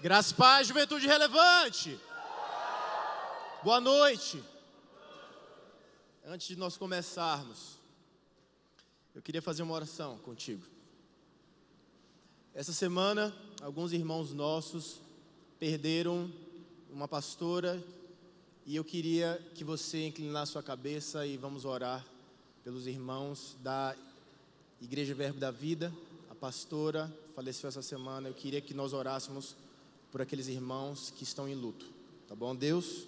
Graça e paz, juventude relevante. Boa noite. Antes de nós começarmos, eu queria fazer uma oração contigo. Essa semana, alguns irmãos nossos perderam uma pastora e eu queria que você inclinasse sua cabeça e vamos orar pelos irmãos da Igreja Verbo da Vida. A pastora faleceu essa semana. Eu queria que nós orássemos por aqueles irmãos que estão em luto, tá bom? Deus,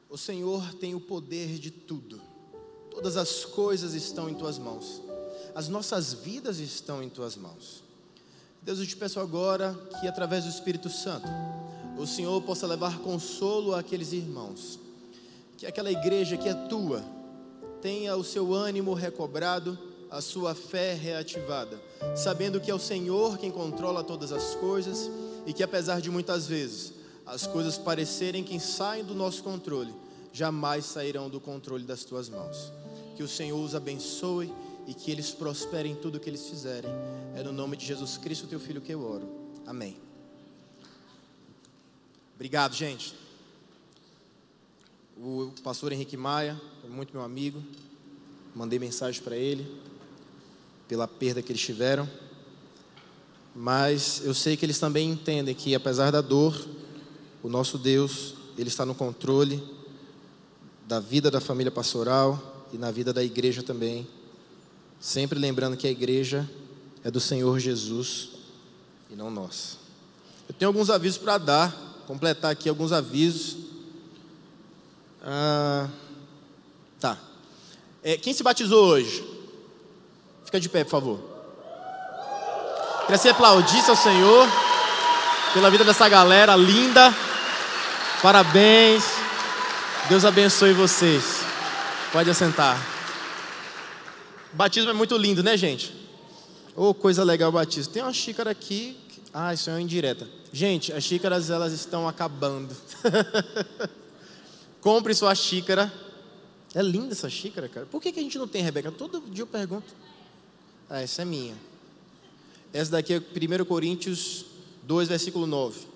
o Senhor tem o poder de tudo. Todas as coisas estão em tuas mãos. As nossas vidas estão em tuas mãos. Deus, eu te peço agora que através do Espírito Santo o Senhor possa levar consolo àqueles irmãos. Que aquela igreja que é tua tenha o seu ânimo recobrado, a sua fé reativada, sabendo que é o Senhor quem controla todas as coisas e que apesar de muitas vezes as coisas parecerem que saem do nosso controle, jamais sairão do controle das tuas mãos. Que o Senhor os abençoe e que eles prosperem em tudo o que eles fizerem. É no nome de Jesus Cristo, teu Filho, que eu oro. Amém. Obrigado, gente. O pastor Henrique Maia é muito meu amigo. Mandei mensagem para ele pela perda que eles tiveram, mas eu sei que eles também entendem que apesar da dor, o nosso Deus, Ele está no controle da vida da família pastoral e na vida da igreja também, sempre lembrando que a igreja é do Senhor Jesus e não nós. Eu tenho alguns avisos para dar, completar aqui alguns avisos. Quem se batizou hoje? Fica de pé, por favor. Queria que você aplaudisse ao Senhor pela vida dessa galera linda. Parabéns. Deus abençoe vocês. Pode assentar. O batismo é muito lindo, né, gente? Oh, coisa legal o batismo. Tem uma xícara aqui. Isso é uma indireta. Gente, as xícaras elas estão acabando. Compre sua xícara. É linda essa xícara, cara. Por que a gente não tem, Rebeca? Todo dia eu pergunto. Essa é minha. Essa daqui é 1 Coríntios 2, versículo 9.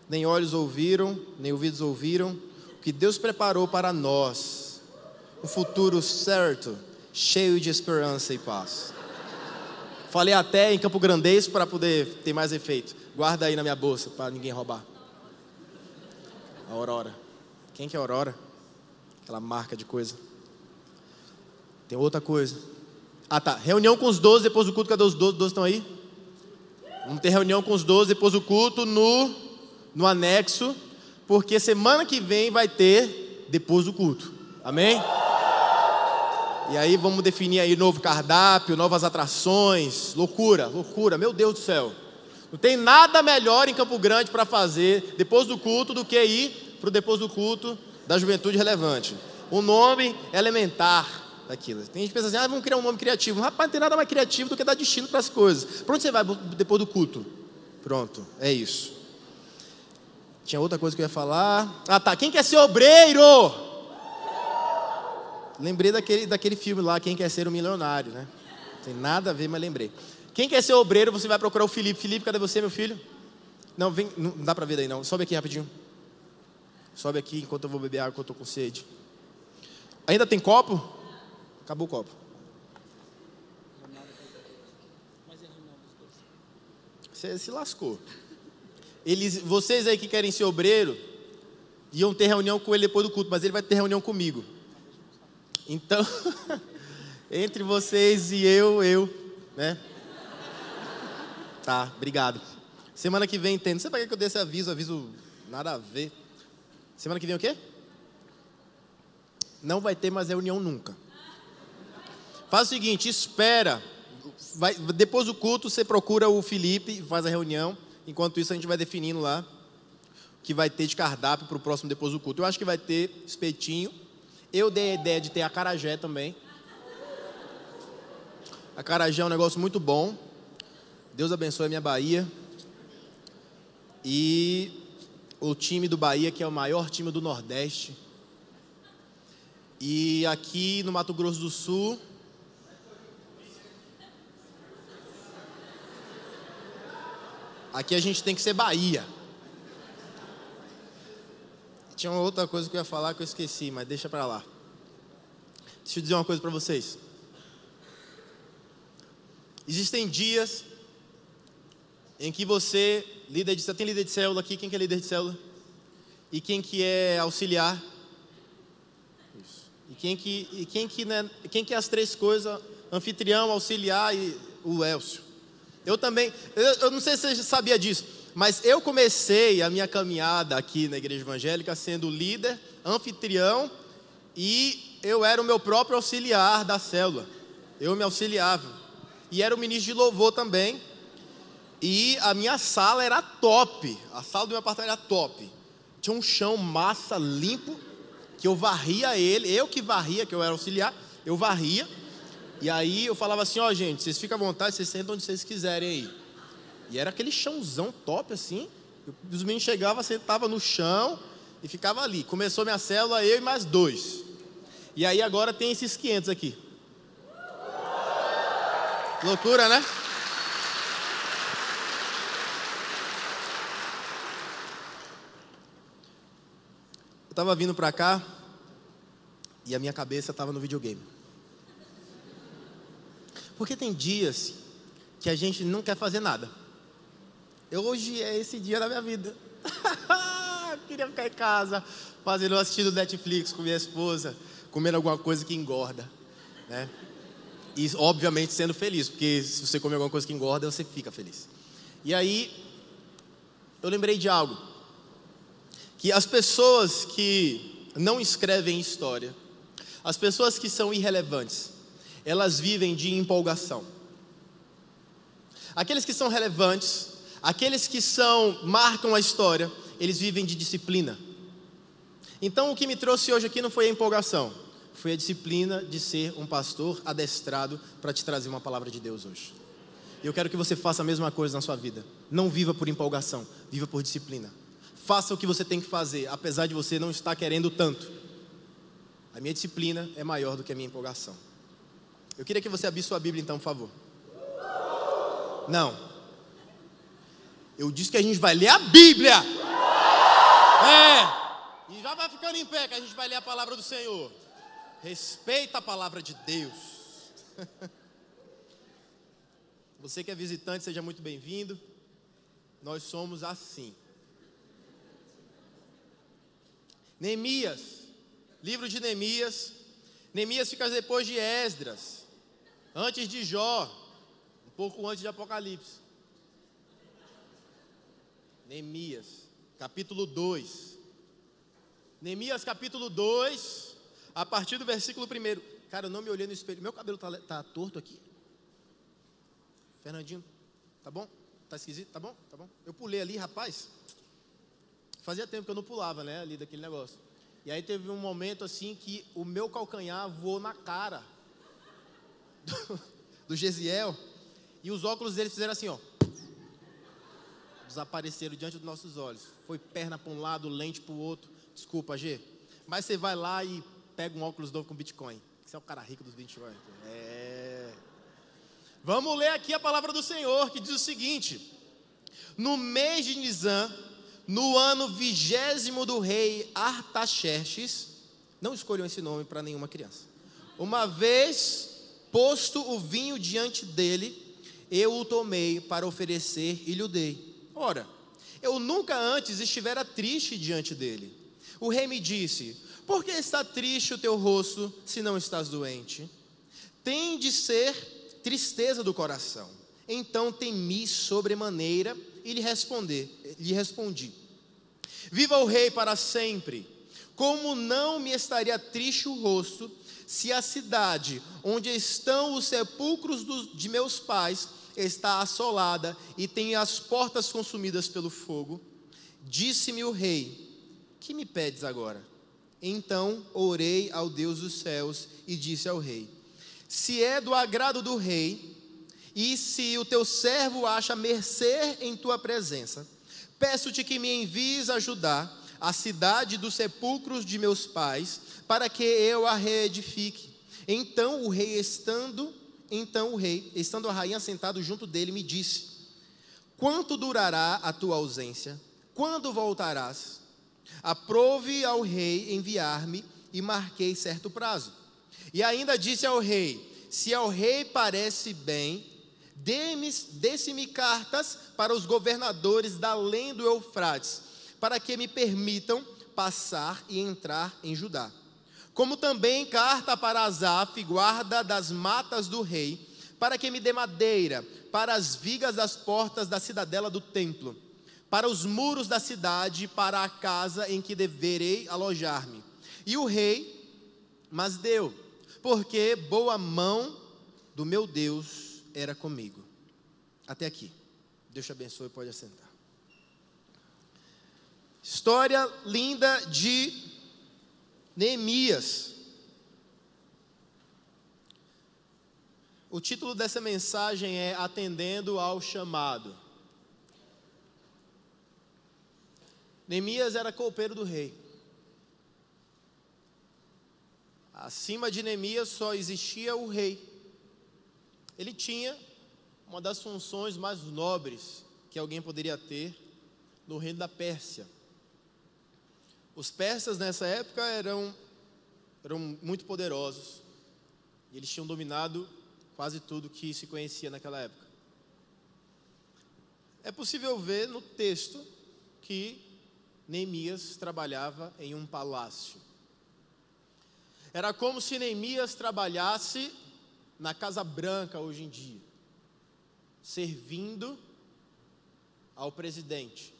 Nem olhos ouviram, nem ouvidos ouviram o que Deus preparou para nós. Um futuro certo, cheio de esperança e paz. Falei até em Campo Grandês para poder ter mais efeito. Guarda aí na minha bolsa para ninguém roubar. A Aurora. Quem que é a Aurora? Aquela marca de coisa. Tem outra coisa. Reunião com os 12 depois do culto. Cadê os 12? Os 12 estão aí? Vamos ter reunião com os 12 depois do culto no anexo, porque semana que vem vai ter depois do culto. Amém? E aí vamos definir aí novo cardápio, novas atrações. Loucura, loucura, meu Deus do céu. Não tem nada melhor em Campo Grande para fazer depois do culto do que ir para o depois do culto da Juventude Relevante. O nome é elementar daquilo. Tem gente que pensa assim, vamos criar um nome criativo. Rapaz, não tem nada mais criativo do que dar destino para as coisas. Para onde você vai depois do culto? Pronto, é isso. Tinha outra coisa que eu ia falar. Quem quer ser obreiro? Lembrei daquele filme lá, Quem Quer Ser um Milionário, né? Não tem nada a ver, mas lembrei. Quem quer ser obreiro, você vai procurar o Felipe. Felipe, cadê você, meu filho? Não, vem, não dá para ver daí não. Sobe aqui rapidinho. Sobe aqui enquanto eu vou beber água, que eu estou com sede. Ainda tem copo? Acabou o copo. Você se lascou. Vocês aí que querem ser obreiro, iam ter reunião com ele depois do culto, mas ele vai ter reunião comigo. Então, entre vocês e eu, né? Tá, obrigado. Semana que vem entendo. Não sei para que eu dei esse aviso nada a ver. Semana que vem o quê? Não vai ter mais reunião nunca. Faz o seguinte, espera. Depois do culto você procura o Felipe e faz a reunião. Enquanto isso a gente vai definindo lá o que vai ter de cardápio para o próximo depois do culto. Eu acho que vai ter espetinho. Eu dei a ideia de ter acarajé também. Acarajé é um negócio muito bom. Deus abençoe a minha Bahia. E o time do Bahia, que é o maior time do Nordeste. E aqui no Mato Grosso do Sul, Aqui a gente tem que ser Bahia. Tinha uma outra coisa que eu ia falar que eu esqueci, mas deixa pra lá. Deixa eu dizer uma coisa pra vocês. Existem dias em que você, tem líder de célula aqui, quem que é líder de célula? E quem que é auxiliar? Isso. E quem que é as três coisas? Anfitrião, auxiliar e o Elcio. Eu também, eu não sei se você sabia disso, mas eu comecei a minha caminhada aqui na igreja evangélica sendo líder, anfitrião, e eu era o meu próprio auxiliar da célula. Eu me auxiliava. E era o ministro de louvor também. E a minha sala era top. A sala do meu apartamento era top. Tinha um chão massa, limpo, que eu varria ele. Eu que varria, que eu era auxiliar, eu varria. E aí eu falava assim, ó, gente, vocês ficam à vontade, vocês sentam onde vocês quiserem aí. E era aquele chãozão top assim. Os meninos chegavam, sentavam no chão e ficava ali. Começou minha célula, eu e mais 2. E aí agora tem esses 500 aqui. Loucura, né? Eu estava vindo para cá e a minha cabeça estava no videogame. Porque tem dias que a gente não quer fazer nada. Hoje é esse dia da minha vida. Queria ficar em casa, assistindo Netflix com minha esposa, comendo alguma coisa que engorda, né? E obviamente sendo feliz, porque se você comer alguma coisa que engorda, você fica feliz. E aí, eu lembrei de algo. Que as pessoas que não escrevem história, as pessoas que são irrelevantes, elas vivem de empolgação. Aqueles que são relevantes, aqueles que marcam a história, eles vivem de disciplina. Então o que me trouxe hoje aqui não foi a empolgação, foi a disciplina de ser um pastor adestrado para te trazer uma palavra de Deus hoje. E eu quero que você faça a mesma coisa na sua vida. Não viva por empolgação, viva por disciplina. Faça o que você tem que fazer, apesar de você não estar querendo tanto. A minha disciplina é maior do que a minha empolgação. Eu queria que você abrisse sua Bíblia então, por favor. Não. Eu disse que a gente vai ler a Bíblia. E já vai ficando em pé que a gente vai ler a palavra do Senhor. Respeita a palavra de Deus. Você que é visitante, seja muito bem-vindo. Nós somos assim. Neemias, livro de Neemias. Neemias fica depois de Esdras, antes de Jó, um pouco antes de Apocalipse. Neemias, capítulo 2. Neemias, capítulo 2, a partir do versículo 1. Cara, eu não me olhei no espelho. Meu cabelo tá torto aqui. Fernandinho, tá bom? Tá esquisito? Tá bom? Tá bom? Eu pulei ali, rapaz. Fazia tempo que eu não pulava, né? Ali daquele negócio. E aí teve um momento assim que o meu calcanhar voou na cara do Gesiel. E os óculos dele fizeram assim, ó. Desapareceram diante dos nossos olhos. Foi perna para um lado, lente para o outro. Desculpa, G. Mas você vai lá e pega um óculos novo com Bitcoin. Você é o cara rico dos Bitcoin. Vamos ler aqui a palavra do Senhor, que diz o seguinte: no mês de Nisan, no ano 20º do rei Artaxerxes, não escolham esse nome para nenhuma criança. Uma vez posto o vinho diante dele, eu o tomei para oferecer e lhe dei. Ora, eu nunca antes estivera triste diante dele. O rei me disse: por que está triste o teu rosto, se não estás doente? Tem de ser tristeza do coração. Então temi sobremaneira e lhe respondi: viva o rei para sempre. Como não me estaria triste o rosto, se a cidade onde estão os sepulcros de meus pais está assolada e tem as portas consumidas pelo fogo? Disse-me o rei: que me pedes agora? Então orei ao Deus dos céus e disse ao rei: se é do agrado do rei, e se o teu servo acha mercê em tua presença, peço-te que me envies ajudar a cidade dos sepulcros de meus pais, para que eu a reedifique. Então o rei, estando a rainha sentado junto dele, me disse: quanto durará a tua ausência? Quando voltarás? Aprove ao rei enviar-me, e marquei certo prazo. E ainda disse ao rei: se ao rei parece bem, dê-me cartas para os governadores da além do Eufrates, para que me permitam passar e entrar em Judá. Como também carta para Asaf, guarda das matas do rei, para que me dê madeira para as vigas das portas da cidadela do templo, para os muros da cidade, para a casa em que deverei alojar-me. E o rei mas deu, porque boa mão do meu Deus era comigo. Até aqui. Deus te abençoe, pode assentar. História linda de Neemias. O título dessa mensagem é Atendendo ao Chamado. Neemias era copeiro do rei. Acima de Neemias só existia o rei. Ele tinha uma das funções mais nobres que alguém poderia ter no reino da Pérsia. Os persas nessa época eram muito poderosos. E eles tinham dominado quase tudo que se conhecia naquela época. É possível ver no texto que Neemias trabalhava em um palácio. Era como se Neemias trabalhasse na Casa Branca hoje em dia, servindo ao presidente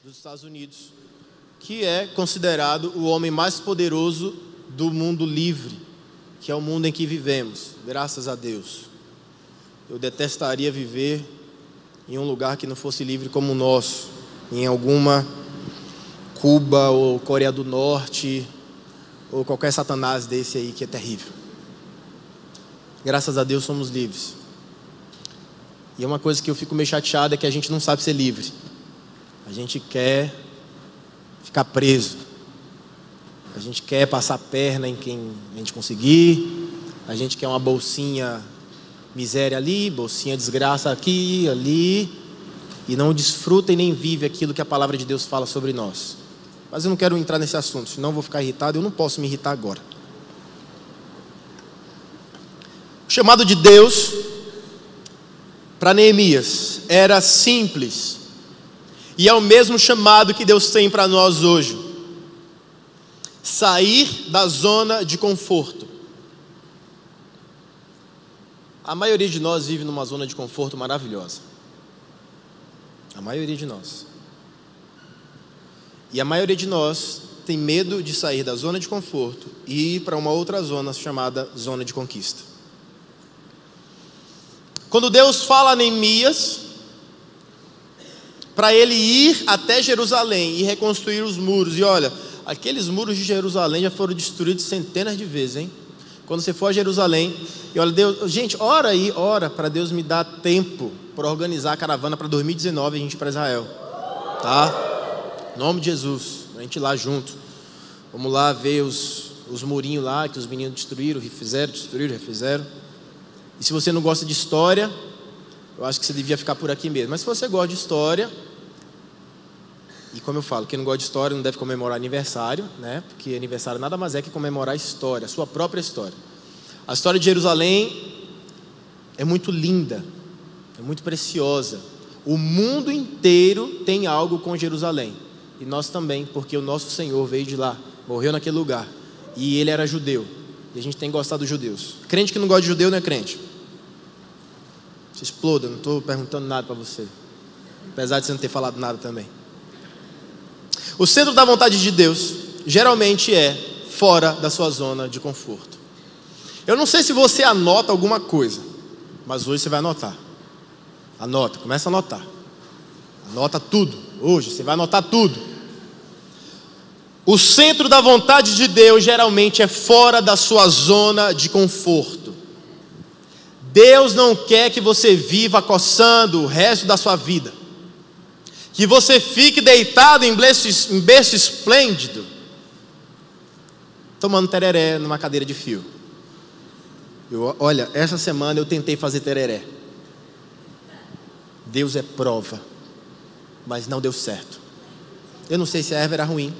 dos Estados Unidos, que é considerado o homem mais poderoso do mundo livre, que é o mundo em que vivemos, graças a Deus. Eu detestaria viver em um lugar que não fosse livre como o nosso, em alguma Cuba ou Coreia do Norte, ou qualquer satanás desse aí que é terrível. Graças a Deus somos livres. E é uma coisa que eu fico meio chateado, é que a gente não sabe ser livre. A gente quer ficar preso. A gente quer passar a perna em quem a gente conseguir. A gente quer uma bolsinha miséria ali, bolsinha desgraça aqui, ali. E não desfruta e nem vive aquilo que a palavra de Deus fala sobre nós. Mas eu não quero entrar nesse assunto, senão eu vou ficar irritado. Eu não posso me irritar agora. O chamado de Deus para Neemias era simples. E é o mesmo chamado que Deus tem para nós hoje. Sair da zona de conforto. A maioria de nós vive numa zona de conforto maravilhosa. A maioria de nós. E a maioria de nós tem medo de sair da zona de conforto e ir para uma outra zona chamada zona de conquista. Quando Deus fala a Neemias para ele ir até Jerusalém e reconstruir os muros, e olha, aqueles muros de Jerusalém já foram destruídos centenas de vezes, hein? Quando você for a Jerusalém, e olha, Deus, gente, ora aí, ora para Deus me dar tempo para organizar a caravana para 2019 a gente ir para Israel, tá? Em nome de Jesus, a gente ir lá junto. Vamos lá ver os murinhos lá que os meninos destruíram, refizeram. E se você não gosta de história, eu acho que você devia ficar por aqui mesmo. Mas se você gosta de história, e como eu falo, quem não gosta de história não deve comemorar aniversário, né? Porque aniversário nada mais é que comemorar a história, a sua própria história. A história de Jerusalém é muito linda, é muito preciosa. O mundo inteiro tem algo com Jerusalém. E nós também, porque o nosso Senhor veio de lá, morreu naquele lugar. E ele era judeu. E a gente tem gostado dos judeus. Crente que não gosta de judeu não é crente. Se exploda, não estou perguntando nada para você. Apesar de você não ter falado nada também. O centro da vontade de Deus geralmente é fora da sua zona de conforto. Eu não sei se você anota alguma coisa, mas hoje você vai anotar. Anota, começa a anotar. Anota tudo. Hoje você vai anotar tudo. O centro da vontade de Deus geralmente é fora da sua zona de conforto. Deus não quer que você viva coçando o resto da sua vida. Que você fique deitado em berço esplêndido, tomando tereré numa cadeira de fio. Olha, essa semana eu tentei fazer tereré. Deus é prova. mas não deu certo. Eu não sei se a erva era ruim,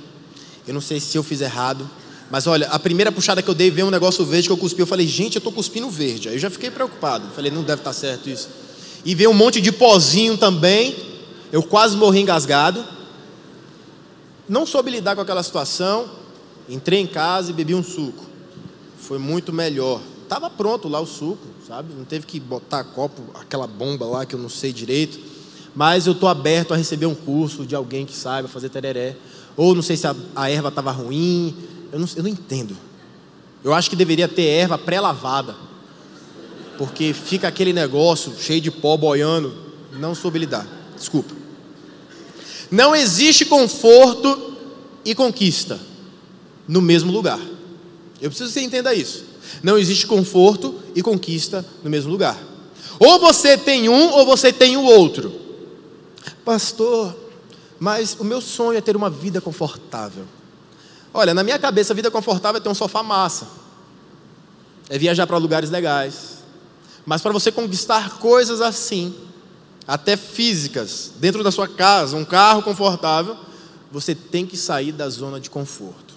eu não sei se eu fiz errado, mas olha, a primeira puxada que eu dei, veio um negócio verde que eu cuspi, eu falei, gente, eu estou cuspindo verde. Aí eu já fiquei preocupado, falei, não deve estar certo isso. E veio um monte de pozinho também, eu quase morri engasgado. Não soube lidar com aquela situação, entrei em casa e bebi um suco. Foi muito melhor. Estava pronto lá o suco, sabe? Não teve que botar copo, aquela bomba lá que eu não sei direito. Mas eu estou aberto a receber um curso de alguém que saiba fazer tereré. Ou não sei se a erva estava ruim. Eu não entendo. Eu acho que deveria ter erva pré-lavada. Porque fica aquele negócio cheio de pó boiando. Não soube lidar. Desculpa. Não existe conforto e conquista no mesmo lugar. Eu preciso que você entenda isso. Não existe conforto e conquista no mesmo lugar. Ou você tem um ou você tem o outro. Pastor, mas o meu sonho é ter uma vida confortável. Olha, na minha cabeça a vida confortável é ter um sofá massa, é viajar para lugares legais. Mas para você conquistar coisas assim, até físicas, dentro da sua casa, um carro confortável, você tem que sair da zona de conforto.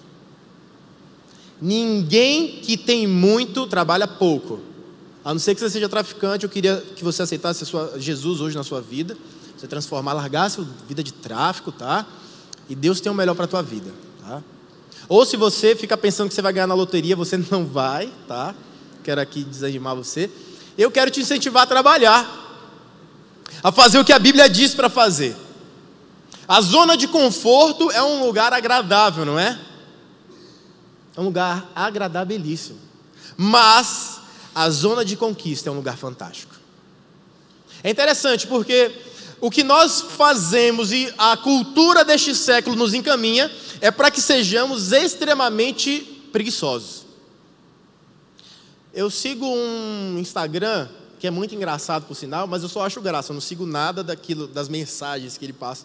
Ninguém que tem muito trabalha pouco. A não ser que você seja traficante, eu queria que você aceitasse Jesus hoje na sua vida, você transformar, largasse a vida de tráfico, tá? E Deus tem o melhor para a tua vida, tá? Ou se você fica pensando que você vai ganhar na loteria, você não vai, tá? Quero aqui desanimar você. Eu quero te incentivar a trabalhar, a fazer o que a Bíblia diz para fazer. A zona de conforto é um lugar agradável, não é? É um lugar agradabilíssimo. Mas a zona de conquista é um lugar fantástico. É interessante porque o que nós fazemos e a cultura deste século nos encaminha é para que sejamos extremamente preguiçosos. Eu sigo um Instagram que é muito engraçado por sinal, mas eu só acho graça, eu não sigo nada das mensagens que ele passa,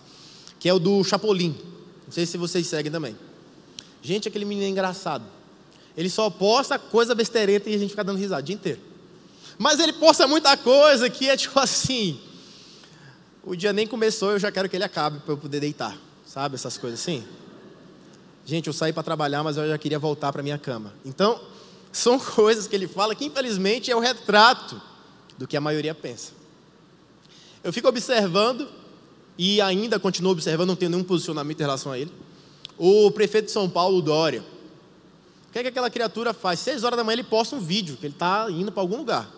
que é o do Chapolin. Não sei se vocês seguem também. Gente, aquele menino é engraçado. Ele só posta coisa besteireta e a gente fica dando risada o dia inteiro. Mas ele posta muita coisa que é tipo assim, o dia nem começou, eu já quero que ele acabe para eu poder deitar. Sabe essas coisas assim? Gente, eu saí para trabalhar, mas eu já queria voltar para minha cama. Então, são coisas que ele fala que infelizmente é o retrato do que a maioria pensa. Eu fico observando e ainda continuo observando, não tenho nenhum posicionamento em relação a ele. O prefeito de São Paulo, Dória. O que é que aquela criatura faz? 6 horas da manhã ele posta um vídeo, que ele está indo para algum lugar.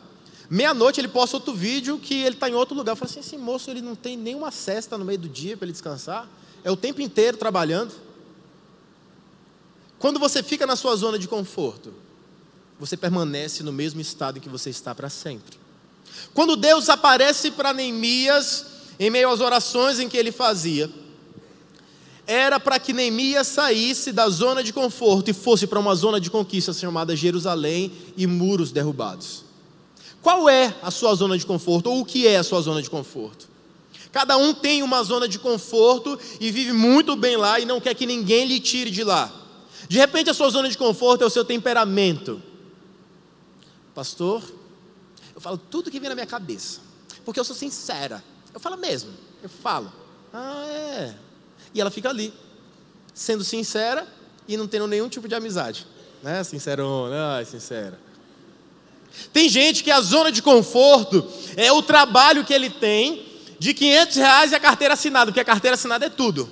Meia-noite ele posta outro vídeo, que ele está em outro lugar. Eu falo assim, esse moço ele não tem nenhuma cesta no meio do dia para ele descansar. É o tempo inteiro trabalhando. Quando você fica na sua zona de conforto, você permanece no mesmo estado em que você está para sempre. Quando Deus aparece para Neemias, em meio às orações em que ele fazia, era para que Neemias saísse da zona de conforto e fosse para uma zona de conquista chamada Jerusalém e muros derrubados. Qual é a sua zona de conforto? Ou o que é a sua zona de conforto? Cada um tem uma zona de conforto e vive muito bem lá e não quer que ninguém lhe tire de lá. De repente a sua zona de conforto é o seu temperamento. Pastor, eu falo tudo que vem na minha cabeça, porque eu sou sincera. Eu falo mesmo, eu falo. Ah, é. E ela fica ali, sendo sincera e não tendo nenhum tipo de amizade, né? Sincerona, sincera. Tem gente que a zona de conforto é o trabalho que ele tem de R$500 e a carteira assinada, porque a carteira assinada é tudo.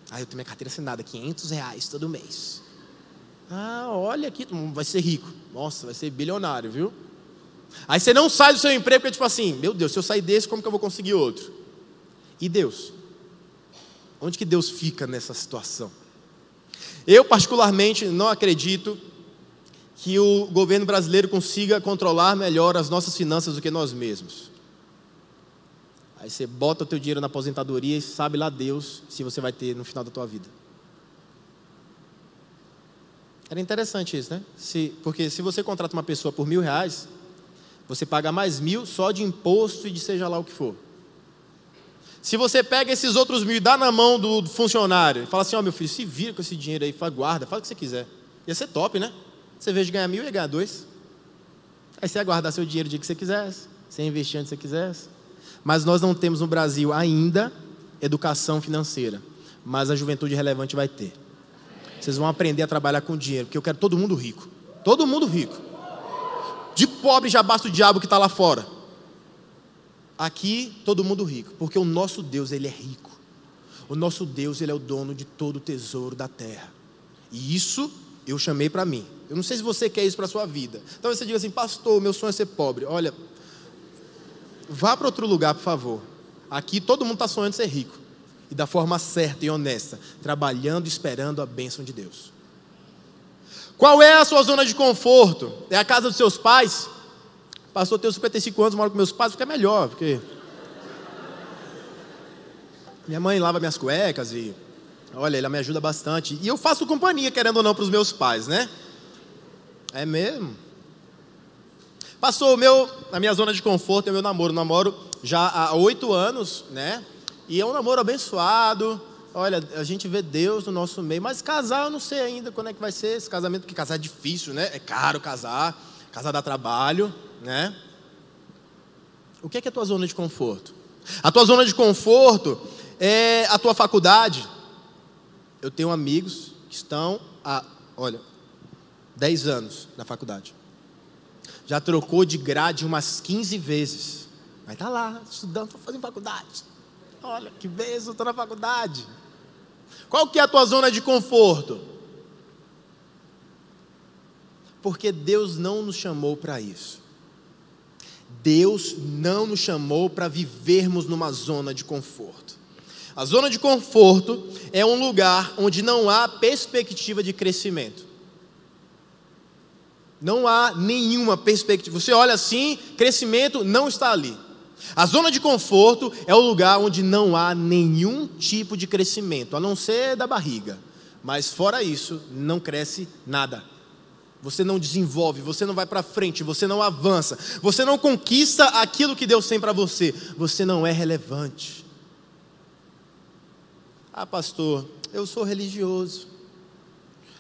Ah, eu tenho minha carteira assinada, R$500 todo mês. Ah, olha aqui, vai ser rico. Nossa, vai ser bilionário, viu? Aí você não sai do seu emprego porque tipo assim, meu Deus, se eu sair desse, como que eu vou conseguir outro? E Deus? Onde que Deus fica nessa situação? Eu particularmente não acredito que o governo brasileiro consiga controlar melhor as nossas finanças do que nós mesmos. Aí você bota o teu dinheiro na aposentadoria e sabe lá Deus se você vai ter no final da tua vida. Era interessante isso, né? Porque se você contrata uma pessoa por R$1.000, você paga mais 1.000 só de imposto e de seja lá o que for. Se você pega esses outros 1.000 e dá na mão do funcionário e fala assim, ó, meu filho, se vira com esse dinheiro aí, guarda, fala o que você quiser. Ia ser top, né? Você, em vez de ganhar 1.000, ia ganhar 2. Aí você ia guardar seu dinheiro o dia que você quisesse, você ia investir onde você quisesse. Mas nós não temos no Brasil ainda educação financeira, mas a juventude relevante vai ter. Vocês vão aprender a trabalhar com dinheiro, porque eu quero todo mundo rico. Todo mundo rico. De pobre já basta o diabo que está lá fora. Aqui, todo mundo rico, porque o nosso Deus, Ele é rico. O nosso Deus, Ele é o dono de todo o tesouro da terra. E isso eu chamei para mim. Eu não sei se você quer isso para a sua vida. Então você diga assim, pastor, meu sonho é ser pobre. Olha, vá para outro lugar, por favor. Aqui todo mundo está sonhando ser rico. E da forma certa e honesta, trabalhando e esperando a bênção de Deus. Qual é a sua zona de conforto? É a casa dos seus pais? Pastor, eu tenho 55 anos, moro com meus pais, porque é melhor, porque minha mãe lava minhas cuecas e, olha, ela me ajuda bastante. E eu faço companhia, querendo ou não, para os meus pais, né? É mesmo? Pastor, a minha zona de conforto é o meu namoro. Eu namoro já há 8 anos, né? E é um namoro abençoado. Olha, a gente vê Deus no nosso meio. Mas casar, eu não sei ainda quando é que vai ser esse casamento, porque casar é difícil, né? É caro casar dá trabalho, né? O que é a tua zona de conforto? A tua zona de conforto é a tua faculdade. Eu tenho amigos que estão há, 10 anos na faculdade. Já trocou de grade umas 15 vezes. Mas está lá, estudando, estou fazendo faculdade. Olha, que bênção, estou na faculdade. Qual que é a tua zona de conforto? Porque Deus não nos chamou para isso. Deus não nos chamou para vivermos numa zona de conforto. A zona de conforto é um lugar onde não há perspectiva de crescimento. Não há nenhuma perspectiva. Você olha assim, crescimento não está ali. A zona de conforto é o lugar onde não há nenhum tipo de crescimento, a não ser da barriga. Mas fora isso, não cresce nada. Você não desenvolve, você não vai para frente, você não avança, você não conquista aquilo que Deus tem para você. Você não é relevante. Ah, pastor, eu sou religioso.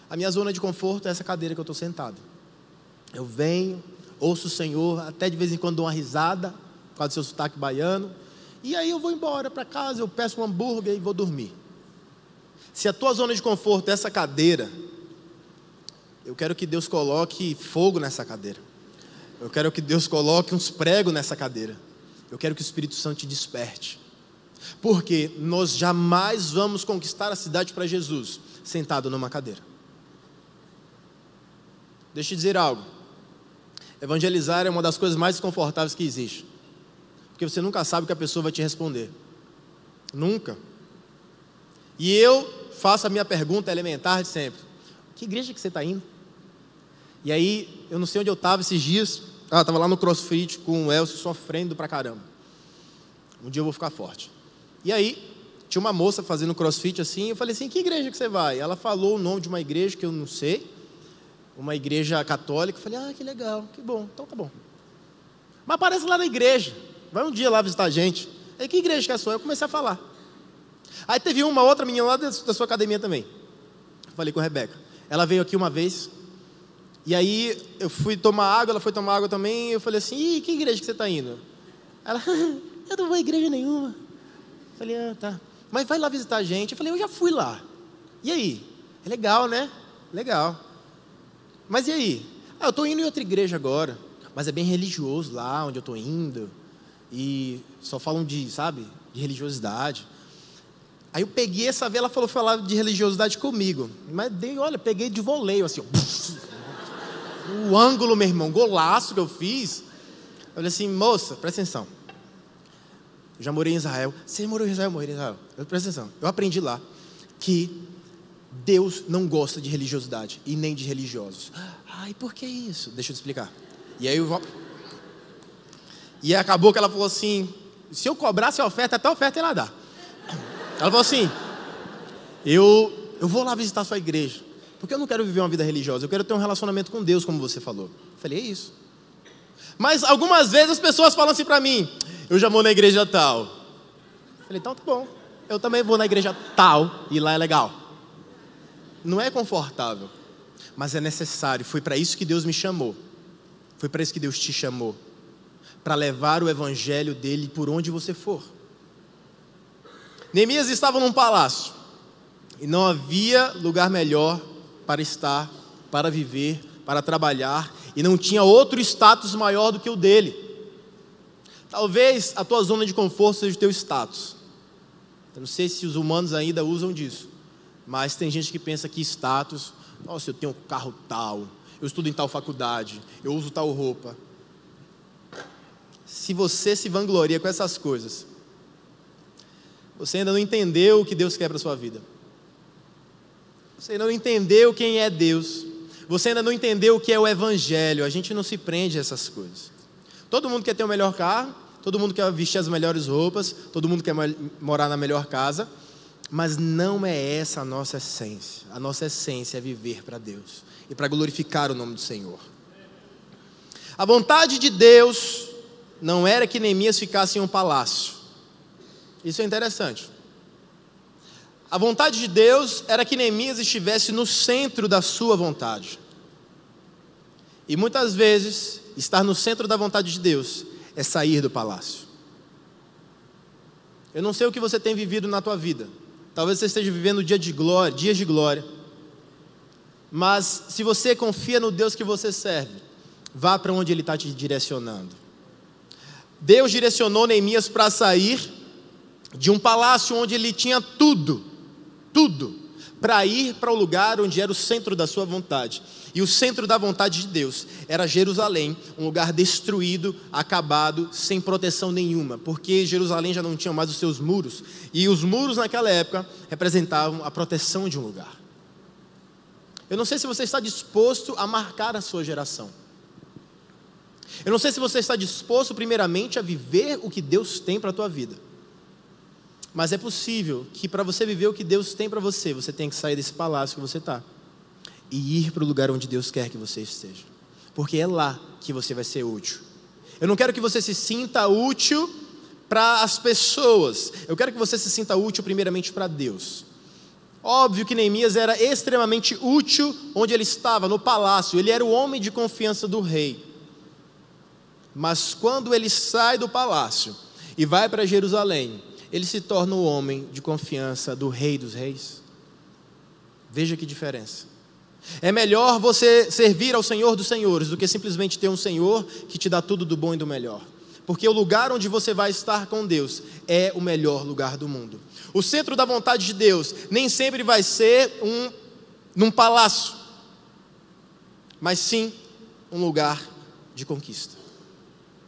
A minha zona de conforto é essa cadeira que eu estou sentado. Eu venho, ouço o Senhor, até de vez em quando dou uma risada, por causa do seu sotaque baiano, e aí eu vou embora para casa, eu peço um hambúrguer e vou dormir. Se a tua zona de conforto é essa cadeira, eu quero que Deus coloque fogo nessa cadeira. Eu quero que Deus coloque uns pregos nessa cadeira. Eu quero que o Espírito Santo te desperte. Porque nós jamais vamos conquistar a cidade para Jesus sentado numa cadeira. Deixa eu te dizer algo. Evangelizar é uma das coisas mais desconfortáveis que existe. Porque você nunca sabe o que a pessoa vai te responder. Nunca. E eu faço a minha pergunta elementar de sempre. Que igreja que você está indo? E aí, eu não sei onde eu estava esses dias. Estava lá no CrossFit com o Elcio, sofrendo pra caramba. Um dia eu vou ficar forte. E aí, tinha uma moça fazendo CrossFit assim. Eu falei assim, que igreja que você vai? Ela falou o nome de uma igreja que eu não sei. Uma igreja católica. Eu falei, que legal, que bom, então tá bom. Mas aparece lá na igreja. Vai um dia lá visitar a gente. Aí, que igreja que é a sua? Eu comecei a falar. Aí teve uma outra menina lá da sua academia também. Falei com a Rebeca. Ela veio aqui uma vez. E aí eu fui tomar água, ela foi tomar água também. Eu falei assim, que igreja que você está indo? Ela, eu não vou a igreja nenhuma. Eu falei, tá. Mas vai lá visitar a gente. Eu falei, eu já fui lá. E aí? É legal, né? Legal. Mas e aí? Eu estou indo em outra igreja agora. Mas é bem religioso lá onde eu estou indo. E só falam de religiosidade. Aí eu peguei essa vez, ela falou falar de religiosidade comigo. Mas peguei de voleio, assim, o ângulo, meu irmão, golaço que eu fiz. Eu falei assim, moça, presta atenção. Eu já morei em Israel. Você morou em Israel? Eu morei em Israel. Presta atenção. Eu aprendi lá que Deus não gosta de religiosidade e nem de religiosos. E por que isso? Deixa eu te explicar. E aí E acabou que ela falou assim, se eu cobrasse a oferta, até a oferta ela dá. Ela falou assim, eu vou lá visitar a sua igreja, porque eu não quero viver uma vida religiosa, eu quero ter um relacionamento com Deus, como você falou. Eu falei, é isso. Mas algumas vezes as pessoas falam assim para mim, eu já vou na igreja tal. Eu falei, então tá bom, eu também vou na igreja tal, e lá é legal. Não é confortável, mas é necessário, foi para isso que Deus me chamou. Foi para isso que Deus te chamou, para levar o evangelho dele por onde você for. Neemias estava num palácio e não havia lugar melhor para estar, para viver, para trabalhar, e não tinha outro status maior do que o dele. Talvez a tua zona de conforto seja o teu status. Eu não sei se os humanos ainda usam disso, mas tem gente que pensa que status, nossa, eu tenho um carro tal, eu estudo em tal faculdade, eu uso tal roupa. Se você se vangloria com essas coisas, você ainda não entendeu o que Deus quer para a sua vida. Você ainda não entendeu quem é Deus. Você ainda não entendeu o que é o Evangelho. A gente não se prende a essas coisas. Todo mundo quer ter o melhor carro, todo mundo quer vestir as melhores roupas, todo mundo quer morar na melhor casa, mas não é essa a nossa essência. A nossa essência é viver para Deus e para glorificar o nome do Senhor. A vontade de Deus não era que Neemias ficasse em um palácio. Isso é interessante. A vontade de Deus era que Neemias estivesse no centro da sua vontade. E muitas vezes, estar no centro da vontade de Deus é sair do palácio. Eu não sei o que você tem vivido na tua vida. Talvez você esteja vivendo dias de glória. Mas se você confia no Deus que você serve, vá para onde Ele está te direcionando. Deus direcionou Neemias para sair de um palácio onde ele tinha tudo, para ir para o lugar onde era o centro da sua vontade. E o centro da vontade de Deus era Jerusalém, um lugar destruído, acabado, sem proteção nenhuma, porque Jerusalém já não tinha mais os seus muros, e os muros naquela época representavam a proteção de um lugar. Eu não sei se você está disposto a marcar a sua geração. Eu não sei se você está disposto primeiramente a viver o que Deus tem para a tua vida. Mas é possível que para você viver o que Deus tem para você, você tenha que sair desse palácio que você está e ir para o lugar onde Deus quer que você esteja, porque é lá que você vai ser útil. Eu não quero que você se sinta útil para as pessoas, eu quero que você se sinta útil primeiramente para Deus. Óbvio que Neemias era extremamente útil onde ele estava, no palácio, ele era o homem de confiança do rei. Mas quando ele sai do palácio e vai para Jerusalém, ele se torna o homem de confiança do Rei dos Reis. Veja que diferença. É melhor você servir ao Senhor dos Senhores do que simplesmente ter um Senhor que te dá tudo do bom e do melhor. Porque o lugar onde você vai estar com Deus é o melhor lugar do mundo. O centro da vontade de Deus nem sempre vai ser num palácio, mas sim um lugar de conquista.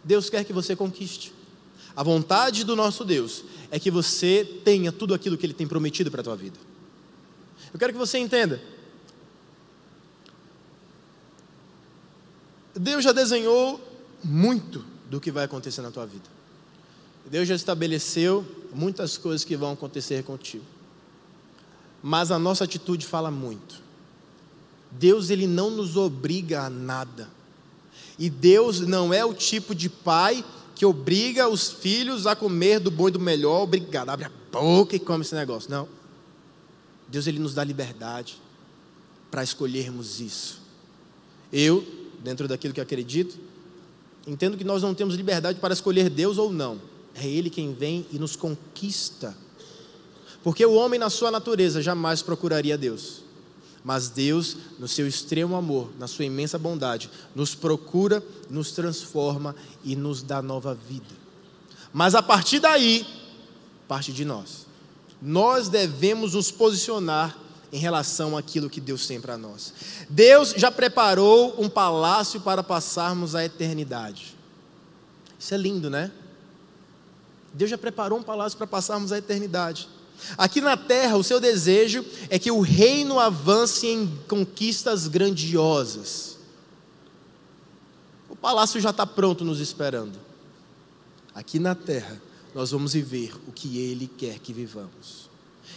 Deus quer que você conquiste. A vontade do nosso Deus é que você tenha tudo aquilo que Ele tem prometido para a tua vida. Eu quero que você entenda. Deus já desenhou muito do que vai acontecer na tua vida. Deus já estabeleceu muitas coisas que vão acontecer contigo. Mas a nossa atitude fala muito. Deus, Ele não nos obriga a nada. E Deus não é o tipo de pai que obriga os filhos a comer do bom e do melhor. Obrigado, abre a boca e come esse negócio. Não. Deus, Ele nos dá liberdade para escolhermos isso. Eu, dentro daquilo que acredito, entendo que nós não temos liberdade para escolher Deus ou não. É Ele quem vem e nos conquista. Porque o homem, na sua natureza, jamais procuraria Deus. Mas Deus, no seu extremo amor, na sua imensa bondade, nos procura, nos transforma e nos dá nova vida. Mas a partir daí, parte de nós. Nós devemos nos posicionar em relação àquilo que Deus tem para nós. Deus já preparou um palácio para passarmos a eternidade. Isso é lindo, né? Deus já preparou um palácio para passarmos a eternidade. Aqui na terra, o seu desejo é que o reino avance em conquistas grandiosas. O palácio já está pronto nos esperando. Aqui na terra, nós vamos viver o que Ele quer que vivamos.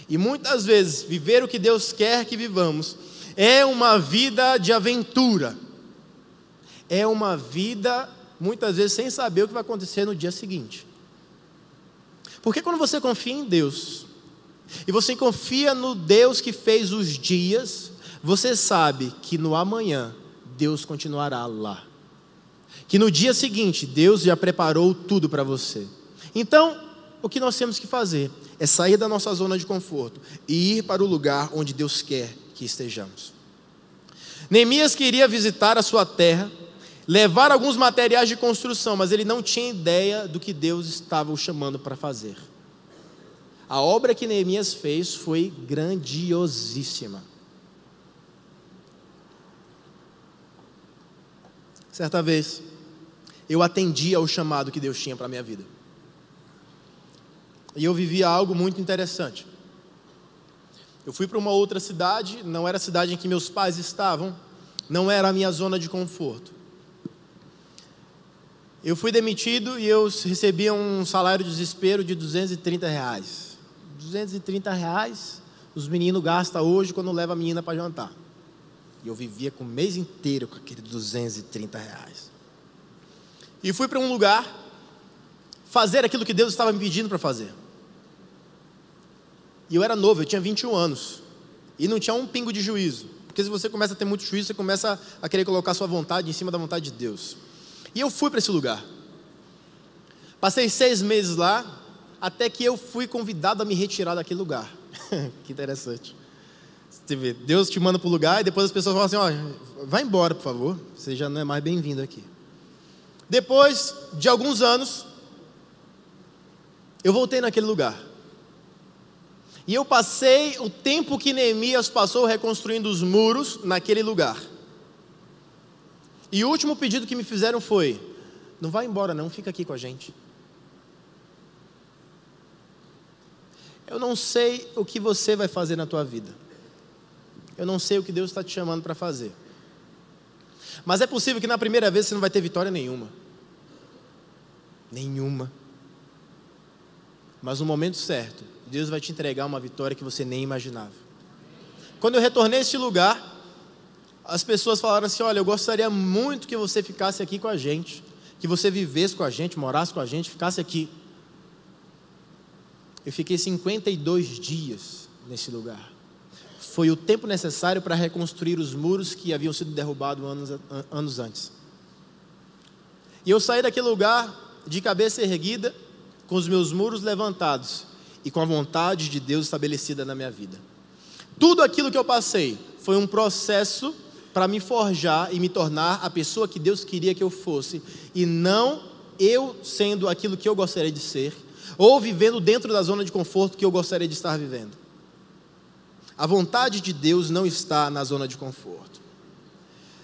E muitas vezes, viver o que Deus quer que vivamos é uma vida de aventura. É uma vida, muitas vezes, sem saber o que vai acontecer no dia seguinte. Porque quando você confia em Deus, e você confia no Deus que fez os dias, você sabe que no amanhã Deus continuará lá. Que no dia seguinte Deus já preparou tudo para você. Então, o que nós temos que fazer é sair da nossa zona de conforto e ir para o lugar onde Deus quer que estejamos. Neemias queria visitar a sua terra, levar alguns materiais de construção, mas ele não tinha ideia do que Deus estava o chamando para fazer. A obra que Neemias fez foi grandiosíssima. Certa vez, eu atendi ao chamado que Deus tinha para a minha vida. E eu vivia algo muito interessante. Eu fui para uma outra cidade, não era a cidade em que meus pais estavam, não era a minha zona de conforto. Eu fui demitido e eu recebia um salário de desespero de R$230. R$230, os meninos gastam hoje quando levam a menina para jantar. E eu vivia com o mês inteiro com aquele R$230. E fui para um lugar fazer aquilo que Deus estava me pedindo para fazer. E eu era novo, eu tinha 21 anos. E não tinha um pingo de juízo. Porque se você começa a ter muito juízo, você começa a querer colocar sua vontade em cima da vontade de Deus. E eu fui para esse lugar. Passei 6 meses lá, até que eu fui convidado a me retirar daquele lugar. Que interessante. Você vê, Deus te manda para o lugar e depois as pessoas falam assim, ó, vai embora, por favor. Você já não é mais bem-vindo aqui. Depois de alguns anos, eu voltei naquele lugar. E eu passei o tempo que Neemias passou reconstruindo os muros naquele lugar. E o último pedido que me fizeram foi, não vai embora não, fica aqui com a gente. Eu não sei o que você vai fazer na tua vida. Eu não sei o que Deus está te chamando para fazer. Mas é possível que na primeira vez você não vai ter vitória nenhuma. Nenhuma. Mas no momento certo, Deus vai te entregar uma vitória que você nem imaginava. Quando eu retornei a este lugar, as pessoas falaram assim, olha, eu gostaria muito que você ficasse aqui com a gente, que você vivesse com a gente, morasse com a gente, ficasse aqui. Eu fiquei 52 dias nesse lugar. Foi o tempo necessário para reconstruir os muros que haviam sido derrubados anos antes. E eu saí daquele lugar de cabeça erguida, com os meus muros levantados e com a vontade de Deus estabelecida na minha vida. Tudo aquilo que eu passei foi um processo para me forjar e me tornar a pessoa que Deus queria que eu fosse, e não eu sendo aquilo que eu gostaria de ser, ou vivendo dentro da zona de conforto que eu gostaria de estar vivendo. A vontade de Deus não está na zona de conforto.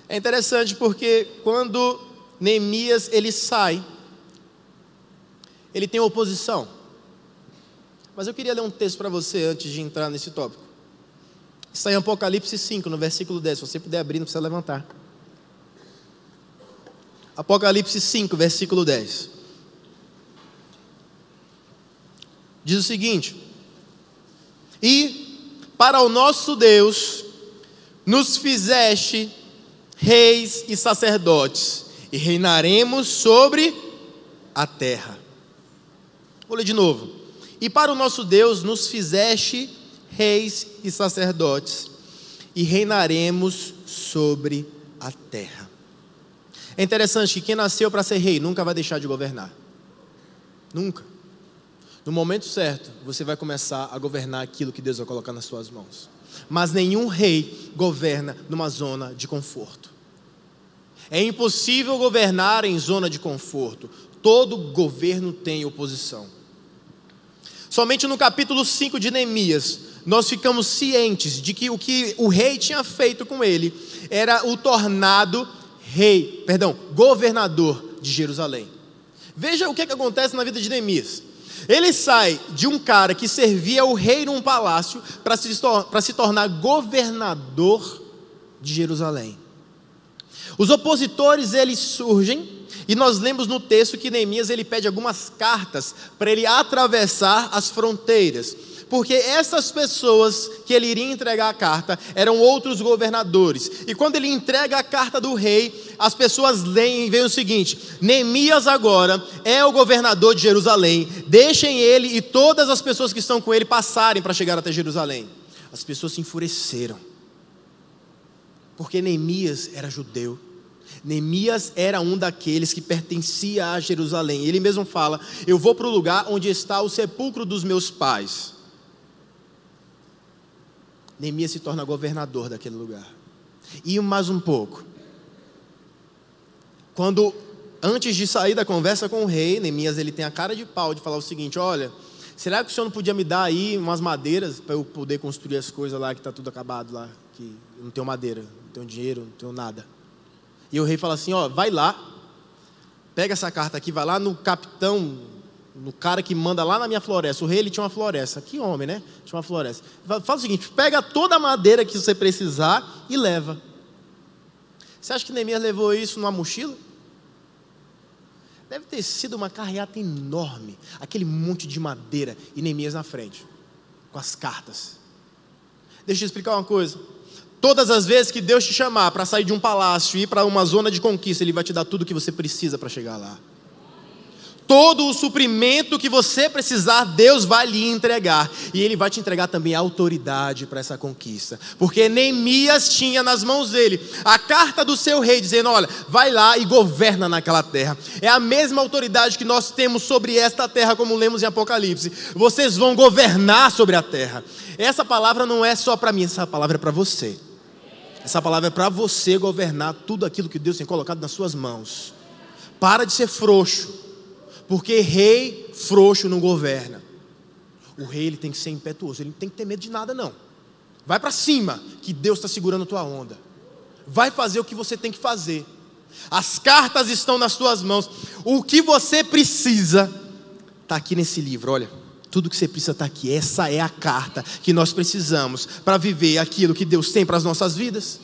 É interessante porque quando Neemias ele sai, ele tem oposição. Mas eu queria ler um texto para você antes de entrar nesse tópico. Está em Apocalipse 5, no versículo 10. Se você puder abrir, não precisa levantar. Apocalipse 5, versículo 10. Diz o seguinte: e para o nosso Deus nos fizeste reis e sacerdotes, e reinaremos sobre a terra. Vou ler de novo. E para o nosso Deus nos fizeste reis e sacerdotes, e reinaremos sobre a terra. É interessante que quem nasceu para ser rei nunca vai deixar de governar. Nunca. No momento certo, você vai começar a governar aquilo que Deus vai colocar nas suas mãos. Mas nenhum rei governa numa zona de conforto. É impossível governar em zona de conforto. Todo governo tem oposição. Somente no capítulo 5 de Neemias, nós ficamos cientes de que o rei tinha feito com ele era o tornado governador de Jerusalém. Veja o que acontece na vida de Neemias. Ele sai de um cara que servia o rei num palácio para se tornar governador de Jerusalém. Os opositores eles surgem, e nós lemos no texto que Neemias ele pede algumas cartas para ele atravessar as fronteiras, porque essas pessoas que ele iria entregar a carta eram outros governadores. E quando ele entrega a carta do rei, as pessoas leem e veem o seguinte: Neemias agora é o governador de Jerusalém, deixem ele e todas as pessoas que estão com ele passarem para chegar até Jerusalém. As pessoas se enfureceram, porque Neemias era judeu, Neemias era um daqueles que pertencia a Jerusalém. Ele mesmo fala: eu vou para o lugar onde está o sepulcro dos meus pais. Neemias se torna governador daquele lugar. E mais um pouco. Antes de sair da conversa com o rei, Neemias ele tem a cara de pau de falar o seguinte: olha, será que o senhor não podia me dar aí umas madeiras para eu poder construir as coisas lá que está tudo acabado lá, que eu não tenho madeira, não tenho dinheiro, não tenho nada. E o rei fala assim: ó, vai lá, pega essa carta aqui, vai lá no capitão, no cara que manda lá na minha floresta. O rei ele tinha uma floresta, que homem, né? Tinha uma floresta. Fala o seguinte: pega toda a madeira que você precisar e leva. Você acha que Neemias levou isso numa mochila? Deve ter sido uma carreata enorme, aquele monte de madeira e Neemias na frente, com as cartas. Deixa eu te explicar uma coisa. Todas as vezes que Deus te chamar para sair de um palácio e ir para uma zona de conquista, Ele vai te dar tudo o que você precisa para chegar lá. Todo o suprimento que você precisar, Deus vai lhe entregar. E Ele vai te entregar também a autoridade para essa conquista. Porque Neemias tinha nas mãos dele a carta do seu rei, dizendo: olha, vai lá e governa naquela terra. É a mesma autoridade que nós temos sobre esta terra, como lemos em Apocalipse. Vocês vão governar sobre a terra. Essa palavra não é só para mim, essa palavra é para você. Essa palavra é para você governar tudo aquilo que Deus tem colocado nas suas mãos. Para de ser frouxo. Porque rei frouxo não governa. O rei ele tem que ser impetuoso, ele não tem que ter medo de nada não. Vai para cima, que Deus está segurando a tua onda. Vai fazer o que você tem que fazer. As cartas estão nas tuas mãos. O que você precisa está aqui nesse livro, olha. Tudo que você precisa está aqui. Essa é a carta que nós precisamos para viver aquilo que Deus tem para as nossas vidas.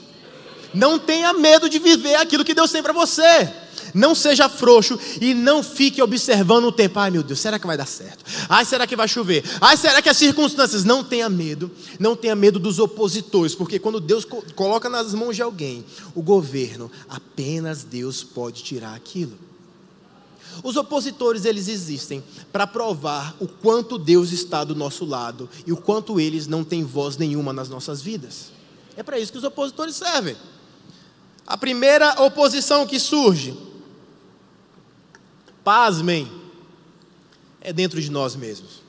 Não tenha medo de viver aquilo que Deus tem para você. Não seja frouxo e não fique observando o tempo. Ai meu Deus, será que vai dar certo? Ai, será que vai chover? Ai, será que as circunstâncias? Não tenha medo. Não tenha medo dos opositores. Porque quando Deus coloca nas mãos de alguém o governo, apenas Deus pode tirar aquilo. Os opositores eles existem para provar o quanto Deus está do nosso lado e o quanto eles não têm voz nenhuma nas nossas vidas. É para isso que os opositores servem. A primeira oposição que surge, pasmem, é dentro de nós mesmos.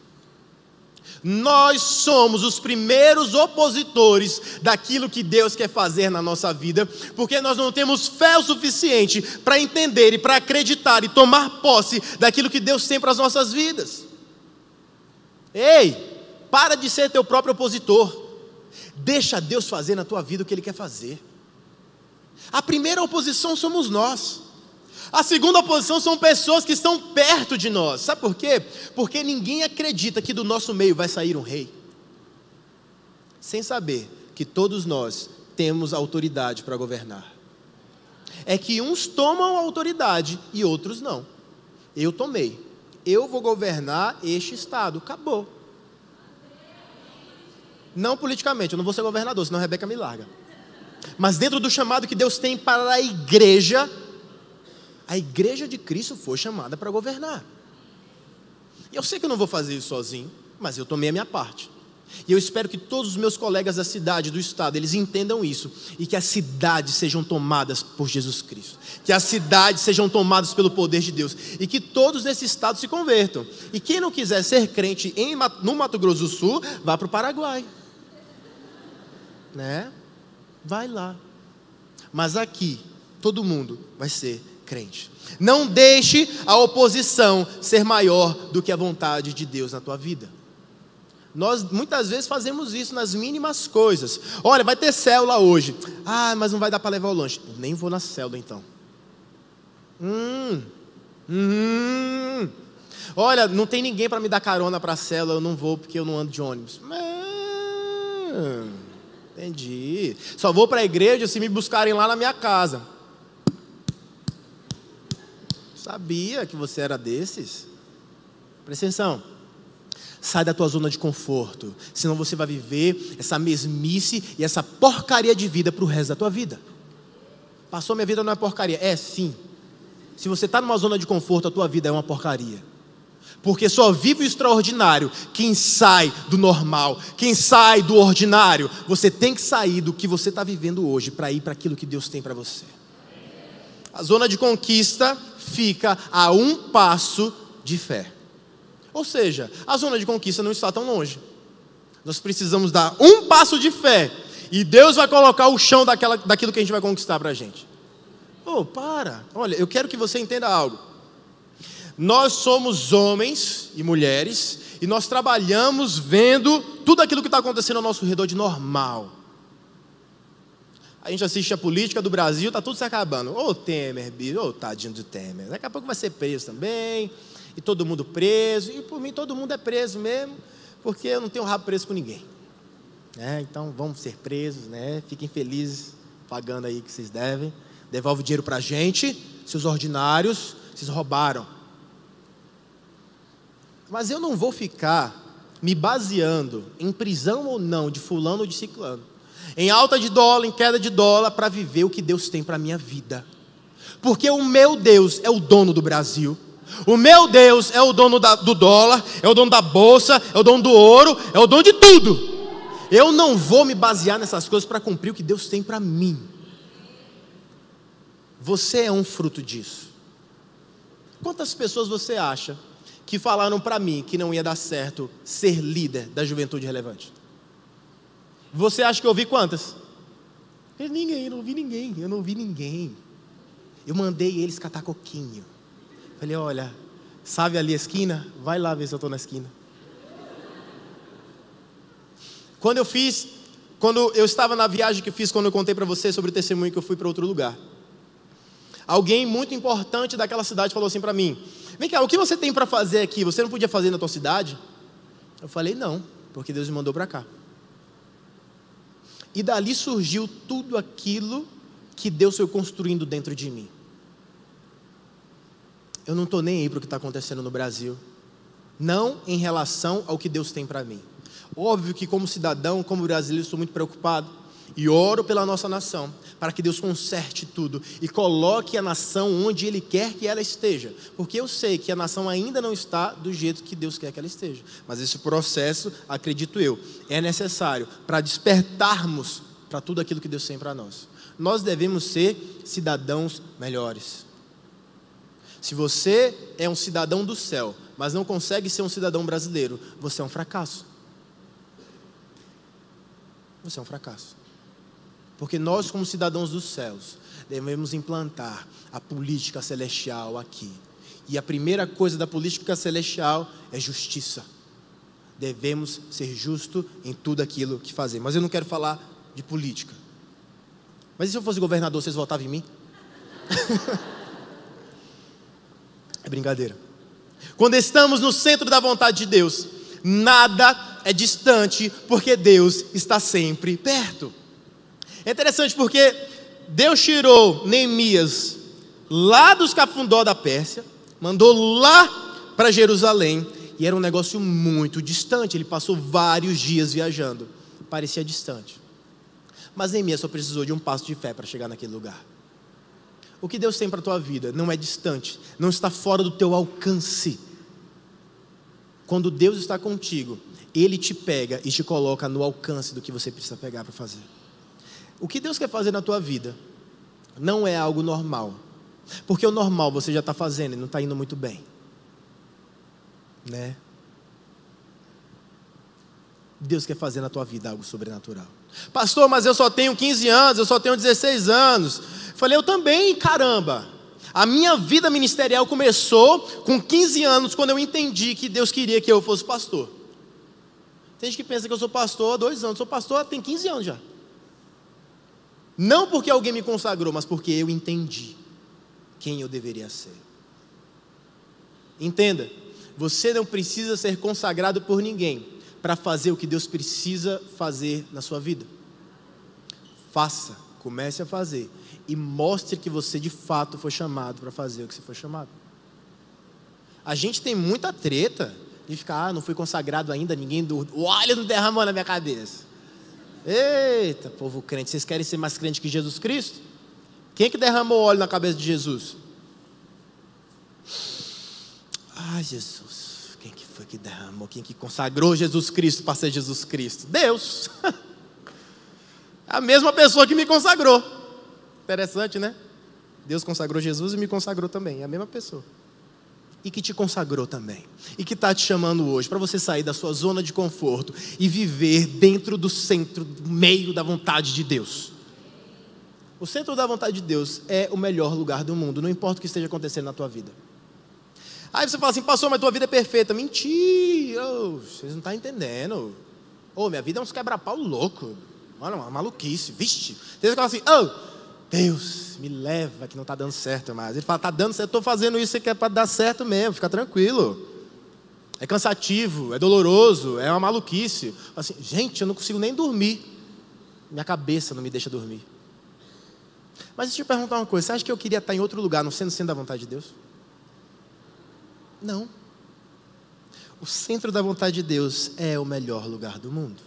Nós somos os primeiros opositores daquilo que Deus quer fazer na nossa vida, porque nós não temos fé o suficiente para entender e para acreditar e tomar posse daquilo que Deus tem para as nossas vidas. Ei, para de ser teu próprio opositor. Deixa Deus fazer na tua vida o que Ele quer fazer. A primeira oposição somos nós. A segunda oposição são pessoas que estão perto de nós. Sabe por quê? Porque ninguém acredita que do nosso meio vai sair um rei, sem saber que todos nós temos autoridade para governar. É que uns tomam a autoridade e outros não. Eu tomei. Eu vou governar este estado. Acabou. Não politicamente, eu não vou ser governador, senão a Rebeca me larga. Mas dentro do chamado que Deus tem para a igreja de Cristo foi chamada para governar. E eu sei que eu não vou fazer isso sozinho, mas eu tomei a minha parte. E eu espero que todos os meus colegas da cidade, do estado, eles entendam isso. E que as cidades sejam tomadas por Jesus Cristo. Que as cidades sejam tomadas pelo poder de Deus. E que todos nesse estado se convertam. E quem não quiser ser crente no Mato Grosso do Sul, vá para o Paraguai. Né? Vai lá. Mas aqui, todo mundo vai ser crente. Não deixe a oposição ser maior do que a vontade de Deus na tua vida. Nós muitas vezes fazemos isso nas mínimas coisas. Olha, vai ter célula hoje. Ah, mas não vai dar para levar o lanche. Eu nem vou na célula então. Olha, não tem ninguém para me dar carona para a célula. Eu não vou porque eu não ando de ônibus. Entendi. Só vou para a igreja se me buscarem lá na minha casa. Sabia que você era desses? Presta atenção. Sai da tua zona de conforto, senão você vai viver essa mesmice e essa porcaria de vida para o resto da tua vida. Passou, minha vida não é porcaria. É sim. Se você está numa zona de conforto, a tua vida é uma porcaria. Porque só vive o extraordinário quem sai do normal, quem sai do ordinário. Você tem que sair do que você está vivendo hoje para ir para aquilo que Deus tem para você. A zona de conquista fica a um passo de fé. Ou seja, a zona de conquista não está tão longe. Nós precisamos dar um passo de fé e Deus vai colocar o chão daquilo que a gente vai conquistar para a gente. Olha, eu quero que você entenda algo. Nós somos homens e mulheres e nós trabalhamos vendo tudo aquilo que está acontecendo ao nosso redor de normal. A gente assiste a política do Brasil, está tudo se acabando. Temer, tadinho de Temer. Daqui a pouco vai ser preso também. E todo mundo preso, e por mim todo mundo é preso mesmo, porque eu não tenho rabo preso com ninguém. Então vamos ser presos, né? Fiquem felizes pagando aí que vocês devem. Devolve o dinheiro para a gente, seus ordinários, vocês roubaram. Mas eu não vou ficar me baseando em prisão ou não de fulano ou de ciclano, em alta de dólar, em queda de dólar, para viver o que Deus tem para a minha vida. Porque o meu Deus é o dono do Brasil. O meu Deus é o dono do dólar, é o dono da bolsa, é o dono do ouro, é o dono de tudo. Eu não vou me basear nessas coisas para cumprir o que Deus tem para mim. Você é um fruto disso. Quantas pessoas você acha que falaram para mim que não ia dar certo ser líder da Juventude Relevante? Você acha que eu ouvi quantas? Eu não vi ninguém. Eu mandei eles catar coquinho. Falei, olha, sabe ali a esquina? Vai lá ver se eu estou na esquina. Quando eu estava na viagem que eu fiz, quando eu contei para você sobre o testemunho que eu fui para outro lugar, alguém muito importante daquela cidade falou assim para mim, vem cá, o que você tem para fazer aqui? Você não podia fazer na tua cidade? Eu falei, não, porque Deus me mandou para cá. E dali surgiu tudo aquilo que Deus foi construindo dentro de mim. Eu não estou nem aí para o que está acontecendo no Brasil. Não em relação ao que Deus tem para mim. Óbvio que como cidadão, como brasileiro, estou muito preocupado. E oro pela nossa nação, para que Deus conserte tudo e coloque a nação onde Ele quer que ela esteja. Porque eu sei que a nação ainda não está do jeito que Deus quer que ela esteja. Mas esse processo, acredito eu, é necessário para despertarmos para tudo aquilo que Deus tem para nós. Nós devemos ser cidadãos melhores. Se você é um cidadão do céu, mas não consegue ser um cidadão brasileiro, você é um fracasso. Você é um fracasso. Porque nós, como cidadãos dos céus, devemos implantar a política celestial aqui. E a primeira coisa da política celestial é justiça. Devemos ser justos em tudo aquilo que fazemos. Mas eu não quero falar de política. Mas e se eu fosse governador, vocês votavam em mim? É brincadeira. Quando estamos no centro da vontade de Deus, nada é distante, porque Deus está sempre perto. É interessante porque Deus tirou Neemias lá dos Cafundó da Pérsia, mandou lá para Jerusalém, e era um negócio muito distante. Ele passou vários dias viajando, parecia distante. Mas Neemias só precisou de um passo de fé para chegar naquele lugar. O que Deus tem para a tua vida não é distante, não está fora do teu alcance. Quando Deus está contigo, Ele te pega e te coloca no alcance do que você precisa pegar para fazer. O que Deus quer fazer na tua vida não é algo normal, porque o normal você já está fazendo e não está indo muito bem, né? Deus quer fazer na tua vida algo sobrenatural. Pastor, mas eu só tenho 15 anos, eu só tenho 16 anos. Falei, eu também, caramba. A minha vida ministerial começou com 15 anos, quando eu entendi que Deus queria que eu fosse pastor. Tem gente que pensa que eu sou pastor há 2 anos, sou pastor tem 15 anos já. Não porque alguém me consagrou, mas porque eu entendi quem eu deveria ser. Entenda, você não precisa ser consagrado por ninguém para fazer o que Deus precisa fazer na sua vida. Faça, comece a fazer e mostre que você de fato foi chamado para fazer o que você foi chamado. A gente tem muita treta de ficar, não fui consagrado ainda, o óleo não derramou na minha cabeça. Eita, povo crente, vocês querem ser mais crente que Jesus Cristo? Quem que derramou óleo na cabeça de Jesus? Ai, Jesus. Quem que foi que derramou? Quem que consagrou Jesus Cristo para ser Jesus Cristo? Deus. A mesma pessoa que me consagrou. Interessante, né? Deus consagrou Jesus e me consagrou também, é a mesma pessoa. E que te consagrou também. E que está te chamando hoje para você sair da sua zona de conforto e viver dentro do centro, do meio da vontade de Deus. O centro da vontade de Deus é o melhor lugar do mundo, não importa o que esteja acontecendo na tua vida. Aí você fala assim, pastor, mas tua vida é perfeita. Mentira, vocês não estão entendendo. Minha vida é uns quebra-pau louco. Mano, uma maluquice, vixe. Tem gente que fala assim, Deus, me leva que não está dando certo mais. Ele fala, está dando certo, eu estou fazendo isso que é para dar certo mesmo, fica tranquilo. É cansativo, é doloroso, é uma maluquice. Assim, gente, eu não consigo nem dormir. Minha cabeça não me deixa dormir. Mas deixa eu te perguntar uma coisa, você acha que eu queria estar em outro lugar, não sendo da vontade de Deus? Não. O centro da vontade de Deus é o melhor lugar do mundo.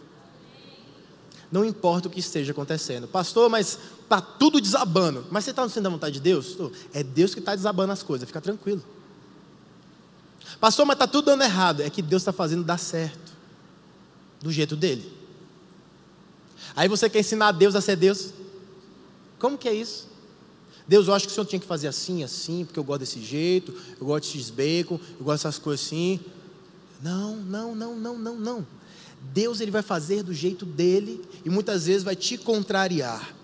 Não importa o que esteja acontecendo. Pastor, mas está tudo desabando. Mas você está no centro da vontade de Deus? É Deus que está desabando as coisas, fica tranquilo. Pastor, mas está tudo dando errado. É que Deus está fazendo dar certo. Do jeito dele. Aí você quer ensinar a Deus a ser Deus? Como que é isso? Deus, eu acho que o Senhor tinha que fazer assim, assim, porque eu gosto desse jeito, eu gosto de x-bacon, eu gosto dessas coisas assim. Não. Deus, ele vai fazer do jeito dele e muitas vezes vai te contrariar.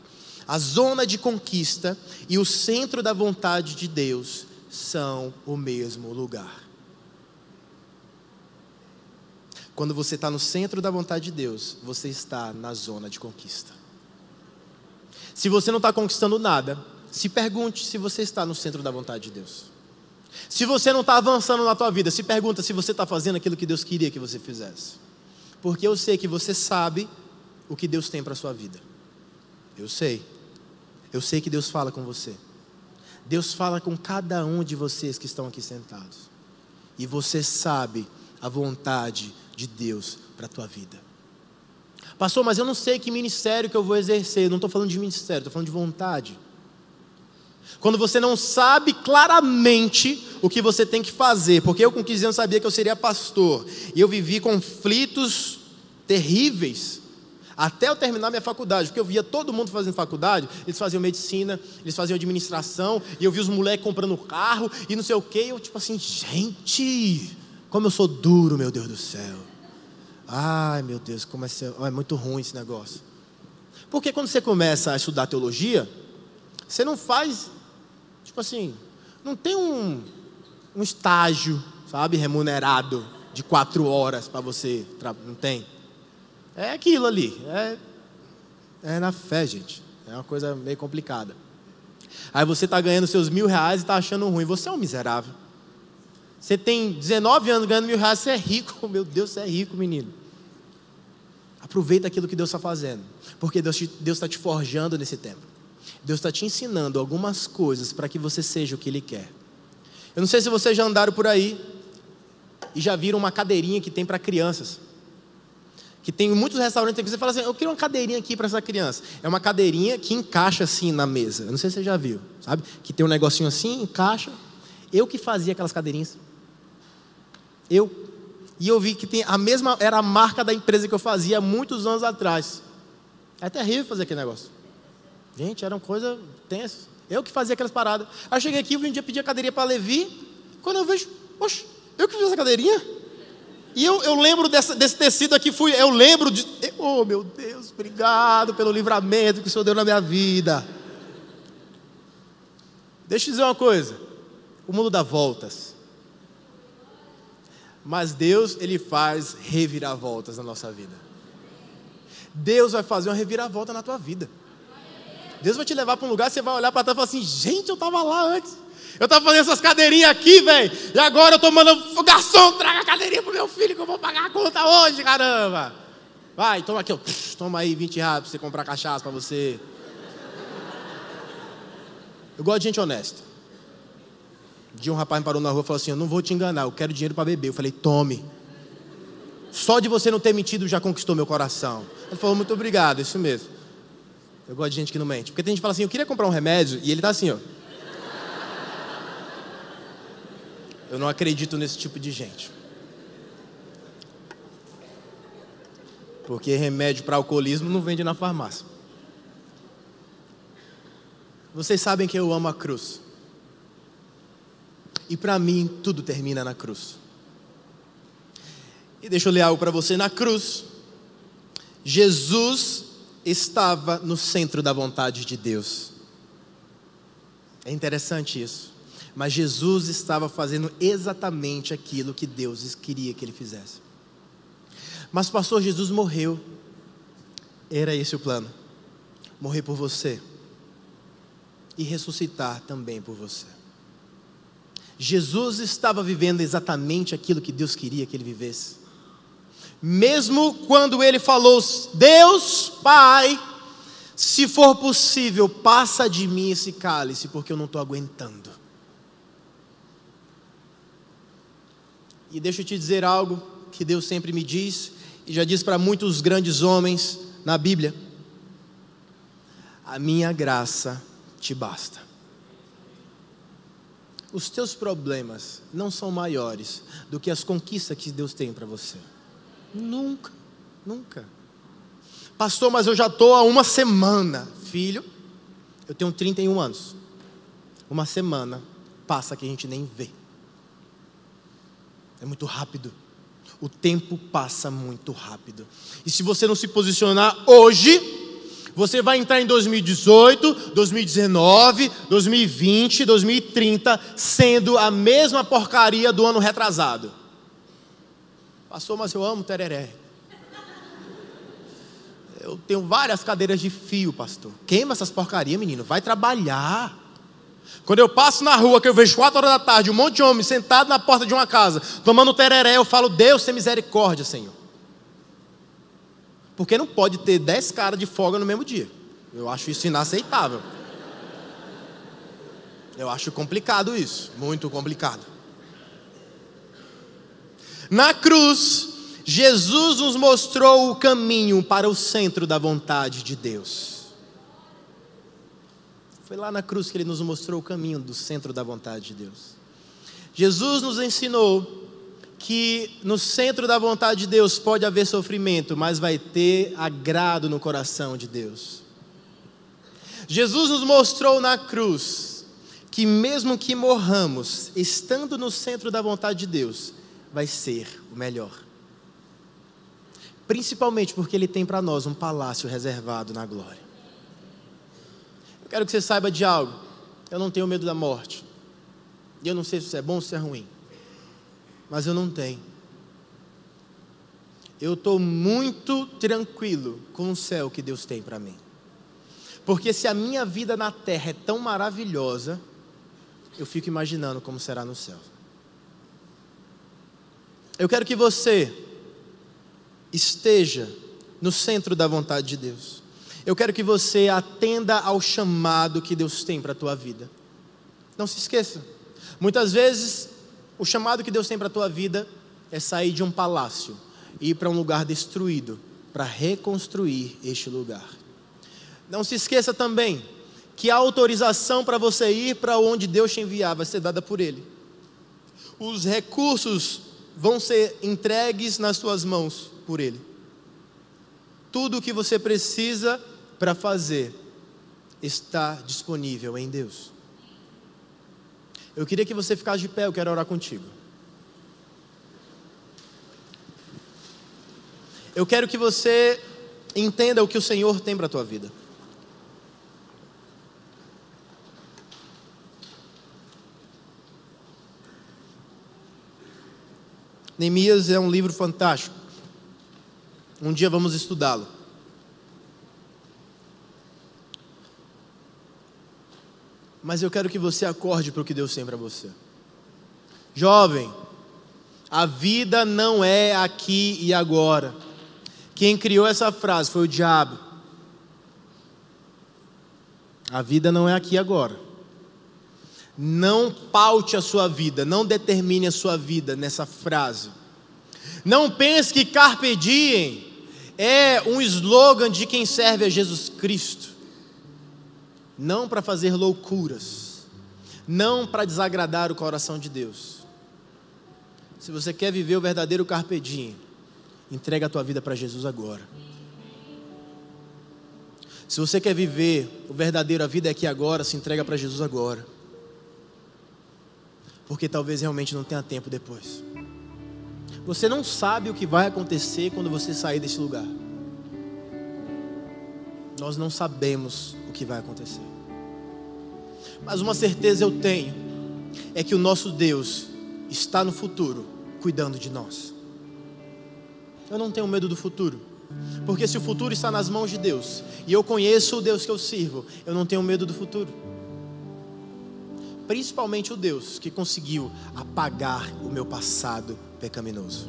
A zona de conquista e o centro da vontade de Deus são o mesmo lugar. Quando você está no centro da vontade de Deus, você está na zona de conquista. Se você não está conquistando nada, se pergunte se você está no centro da vontade de Deus. Se você não está avançando na tua vida, se pergunta se você está fazendo aquilo que Deus queria que você fizesse. Porque eu sei que você sabe o que Deus tem para a sua vida. Eu sei que Deus fala com você. Deus fala com cada um de vocês que estão aqui sentados. E você sabe a vontade de Deus para a tua vida. Pastor, mas eu não sei que ministério que eu vou exercer. Eu não estou falando de ministério, estou falando de vontade. Quando você não sabe claramente o que você tem que fazer, porque eu com 15 anos sabia que eu seria pastor, e eu vivi conflitos terríveis, até eu terminar minha faculdade, porque eu via todo mundo fazendo faculdade, eles faziam medicina, eles faziam administração, e eu via os moleques comprando carro, e não sei o que, eu tipo assim, gente, como eu sou duro, meu Deus do céu, ai meu Deus, como é muito ruim esse negócio, porque quando você começa a estudar teologia, você não faz, tipo assim, não tem um estágio, sabe, remunerado de 4 horas para você, não tem. É aquilo ali, é na fé, gente, é uma coisa meio complicada. Aí você está ganhando seus R$1.000 e está achando ruim, você é um miserável. Você tem 19 anos ganhando R$1.000, você é rico, meu Deus, você é rico, menino. Aproveita aquilo que Deus está fazendo, porque Deus está te forjando nesse tempo. Deus está te ensinando algumas coisas para que você seja o que Ele quer. Eu não sei se vocês já andaram por aí e já viram uma cadeirinha que tem para crianças. Que tem muitos restaurantes que você fala assim, eu queria uma cadeirinha aqui para essa criança. É uma cadeirinha que encaixa assim na mesa. Eu não sei se você já viu, sabe? Que tem um negocinho assim, encaixa. Eu que fazia aquelas cadeirinhas. E eu vi que tem a mesma, era a marca da empresa que eu fazia há muitos anos atrás. É terrível fazer aquele negócio. Gente, era uma coisa tensa. Eu que fazia aquelas paradas. Aí eu cheguei aqui, um dia pedi a cadeirinha para Levi. Quando eu vejo, poxa, eu que fiz essa cadeirinha? E eu lembro desse tecido aqui, eu lembro de... Oh, meu Deus, obrigado pelo livramento que o Senhor deu na minha vida. Deixa eu dizer uma coisa. O mundo dá voltas. Mas Deus, Ele faz reviravoltas na nossa vida. Deus vai fazer uma reviravolta na tua vida. Deus vai te levar para um lugar, você vai olhar para trás e falar assim, gente, eu estava lá antes. Eu estava fazendo essas cadeirinhas aqui, velho. E agora eu estou mandando, garçom, traga a cadeirinha para o meu filho que eu vou pagar a conta hoje, caramba. Vai, toma aqui, ó, toma aí R$20 para você comprar cachaça para você. Eu gosto de gente honesta. Um dia um rapaz me parou na rua e falou assim, eu não vou te enganar, eu quero dinheiro para beber. Eu falei, tome. Só de você não ter mentido já conquistou meu coração. Ele falou, muito obrigado, isso mesmo. Eu gosto de gente que não mente. Porque tem gente que fala assim, eu queria comprar um remédio, e ele tá assim, ó. Eu não acredito nesse tipo de gente. Porque remédio para alcoolismo não vende na farmácia. Vocês sabem que eu amo a cruz. E para mim, tudo termina na cruz. E deixa eu ler algo para você. Na cruz, Jesus estava no centro da vontade de Deus. É interessante isso. Mas Jesus estava fazendo exatamente aquilo que Deus queria que ele fizesse. Mas pastor, Jesus morreu. Era esse o plano. Morrer por você. E ressuscitar também por você. Jesus estava vivendo exatamente aquilo que Deus queria que ele vivesse. Mesmo quando ele falou: Deus, Pai, se for possível, passa de mim esse cálice, porque eu não estou aguentando. E deixa eu te dizer algo que Deus sempre me diz, e já diz para muitos grandes homens na Bíblia: a minha graça te basta. Os teus problemas não são maiores do que as conquistas que Deus tem para você. Nunca, nunca. Pastor, mas eu já estou há uma semana. Filho, eu tenho 31 anos. Uma semana passa que a gente nem vê. É muito rápido. O tempo passa muito rápido. E se você não se posicionar hoje, você vai entrar em 2018, 2019, 2020, 2030, sendo a mesma porcaria do ano retrasado. Pastor, mas eu amo tereré. Eu tenho várias cadeiras de fio, pastor. Queima essas porcarias, menino. Vai trabalhar. Quando eu passo na rua, que eu vejo 4 horas da tarde, um monte de homem sentado na porta de uma casa, tomando tereré, eu falo: Deus, tem misericórdia, Senhor. Porque não pode ter 10 caras de folga no mesmo dia. Eu acho isso inaceitável. Eu acho complicado isso. Muito complicado. Na cruz, Jesus nos mostrou o caminho para o centro da vontade de Deus. Foi lá na cruz que Ele nos mostrou o caminho do centro da vontade de Deus. Jesus nos ensinou que no centro da vontade de Deus pode haver sofrimento, mas vai ter agrado no coração de Deus. Jesus nos mostrou na cruz que mesmo que morramos, estando no centro da vontade de Deus, vai ser o melhor. Principalmente porque Ele tem para nós um palácio reservado na glória. Eu quero que você saiba de algo. Eu não tenho medo da morte. E eu não sei se isso é bom ou se é ruim. Mas eu não tenho. Eu estou muito tranquilo com o céu que Deus tem para mim. Porque se a minha vida na terra é tão maravilhosa, eu fico imaginando como será no céu. Eu quero que você esteja no centro da vontade de Deus. Eu quero que você atenda ao chamado que Deus tem para a tua vida. Não se esqueça. Muitas vezes o chamado que Deus tem para a tua vida é sair de um palácio e ir para um lugar destruído para reconstruir este lugar. Não se esqueça também que a autorização para você ir para onde Deus te enviar vai ser dada por Ele. Os recursos vão ser entregues nas tuas mãos por Ele. Tudo o que você precisa para fazer está disponível em Deus. Eu queria que você ficasse de pé, eu quero orar contigo. Eu quero que você entenda o que o Senhor tem para a tua vida. Neemias é um livro fantástico. Um dia vamos estudá-lo. Mas eu quero que você acorde para o que Deus tem para você. Jovem, a vida não é aqui e agora. Quem criou essa frase foi o diabo. A vida não é aqui e agora. Não paute a sua vida, não determine a sua vida nessa frase. Não pense que carpe diem é um slogan de quem serve a Jesus Cristo. Não para fazer loucuras, não para desagradar o coração de Deus. Se você quer viver o verdadeiro carpe diem, entrega a tua vida para Jesus agora. Se você quer viver o verdadeiro, a vida é aqui agora, se entrega para Jesus agora. Porque talvez realmente não tenha tempo depois. Você não sabe o que vai acontecer quando você sair desse lugar. Nós não sabemos o que vai acontecer. Mas uma certeza eu tenho, é que o nosso Deus está no futuro, cuidando de nós. Eu não tenho medo do futuro, porque se o futuro está nas mãos de Deus, e eu conheço o Deus que eu sirvo, eu não tenho medo do futuro. Principalmente o Deus que conseguiu apagar o meu passado pecaminoso.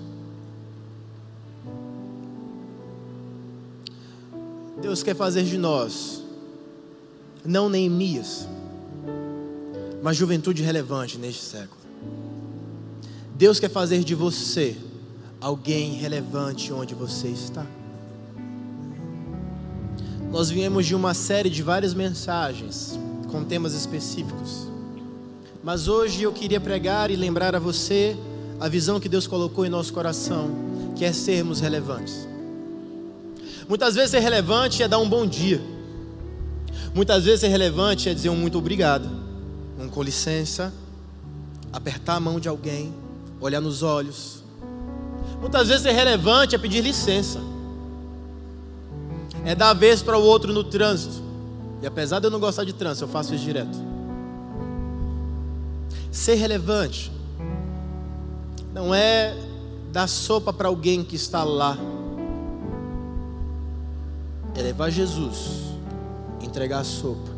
Deus quer fazer de nós, não Neemias, mas juventude relevante neste século. Deus quer fazer de você alguém relevante onde você está. Nós viemos de uma série de várias mensagens com temas específicos, mas hoje eu queria pregar e lembrar a você a visão que Deus colocou em nosso coração, que é sermos relevantes. Muitas vezes ser relevante é dar um bom dia. Muitas vezes ser relevante é dizer um muito obrigado, um com licença, apertar a mão de alguém, olhar nos olhos. Muitas vezes ser relevante é pedir licença, é dar a vez para o outro no trânsito. E apesar de eu não gostar de trânsito, eu faço isso direto. Ser relevante não é dar sopa para alguém que está lá, é levar Jesus, entregar a sopa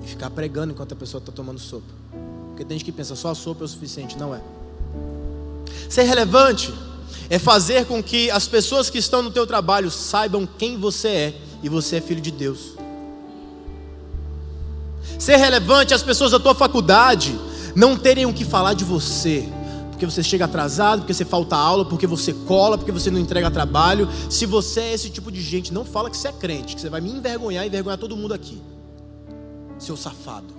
e ficar pregando enquanto a pessoa está tomando sopa. Porque tem gente que pensa só a sopa é o suficiente. Não é. Ser relevante é fazer com que as pessoas que estão no teu trabalho saibam quem você é, e você é filho de Deus. Ser relevante é as pessoas da tua faculdade não terem o que falar de você, porque você chega atrasado, porque você falta aula, porque você cola, porque você não entrega trabalho. Se você é esse tipo de gente, não fala que você é crente, que você vai me envergonhar e envergonhar todo mundo aqui, seu safado.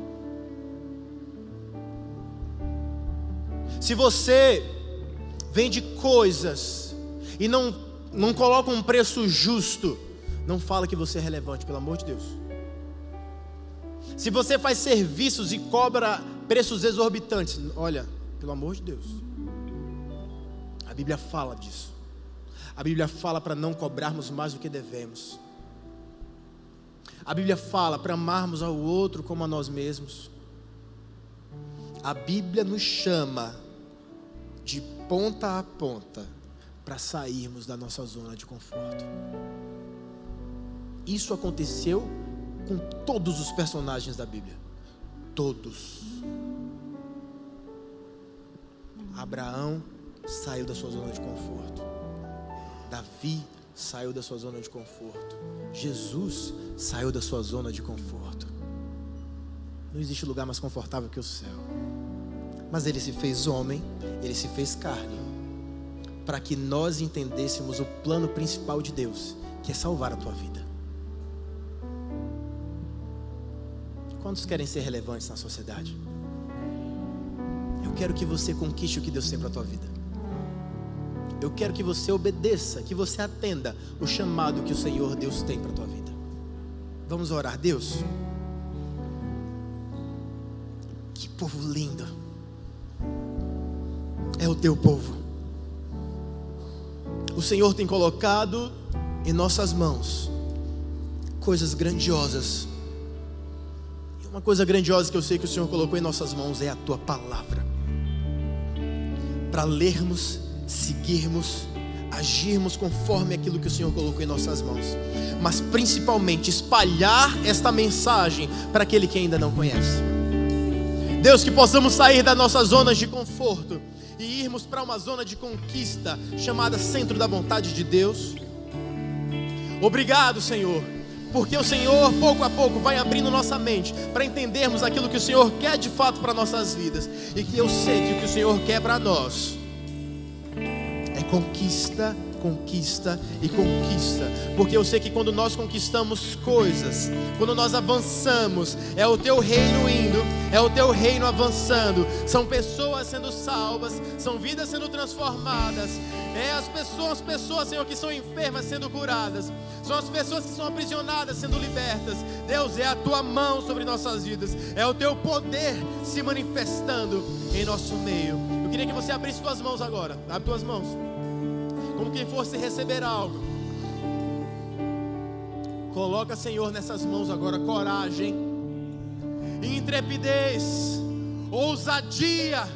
Se você vende coisas e não coloca um preço justo, não fala que você é relevante, pelo amor de Deus. Se você faz serviços e cobra preços exorbitantes, olha, pelo amor de Deus, a Bíblia fala disso. A Bíblia fala para não cobrarmos mais do que devemos. A Bíblia fala para amarmos ao outro como a nós mesmos. A Bíblia nos chama de ponta a ponta para sairmos da nossa zona de conforto. Isso aconteceu com todos os personagens da Bíblia. Todos. Abraão saiu da sua zona de conforto. Davi saiu da sua zona de conforto. Jesus saiu da sua zona de conforto. Não existe lugar mais confortável que o céu. Mas ele se fez homem, ele se fez carne, para que nós entendêssemos o plano principal de Deus, que é salvar a tua vida. Quantos querem ser relevantes na sociedade? Eu quero que você conquiste o que Deus tem para a tua vida. Eu quero que você obedeça, que você atenda o chamado que o Senhor Deus tem para a tua vida. Vamos orar. Deus, que povo lindo é o teu povo. O Senhor tem colocado em nossas mãos coisas grandiosas. E uma coisa grandiosa que eu sei que o Senhor colocou em nossas mãos é a tua palavra, para lermos, seguirmos, agirmos conforme aquilo que o Senhor colocou em nossas mãos, mas principalmente espalhar esta mensagem para aquele que ainda não conhece. Deus, que possamos sair da nossa zona de conforto e irmos para uma zona de conquista chamada centro da vontade de Deus. Obrigado, Senhor, porque o Senhor pouco a pouco vai abrindo nossa mente para entendermos aquilo que o Senhor quer de fato para nossas vidas, e que eu sei que o que o Senhor quer para nós é conquista, conquista e conquista, porque eu sei que quando nós conquistamos coisas, quando nós avançamos, é o teu reino indo, é o teu reino avançando. São pessoas sendo salvas, são vidas sendo transformadas. São as pessoas, Senhor, que são enfermas sendo curadas, são as pessoas que são aprisionadas sendo libertas. Deus, é a tua mão sobre nossas vidas, é o teu poder se manifestando em nosso meio. Eu queria que você abrisse tuas mãos agora. Abre tuas mãos, como quem fosse receber algo. Coloca, Senhor, nessas mãos agora coragem, intrepidez, ousadia,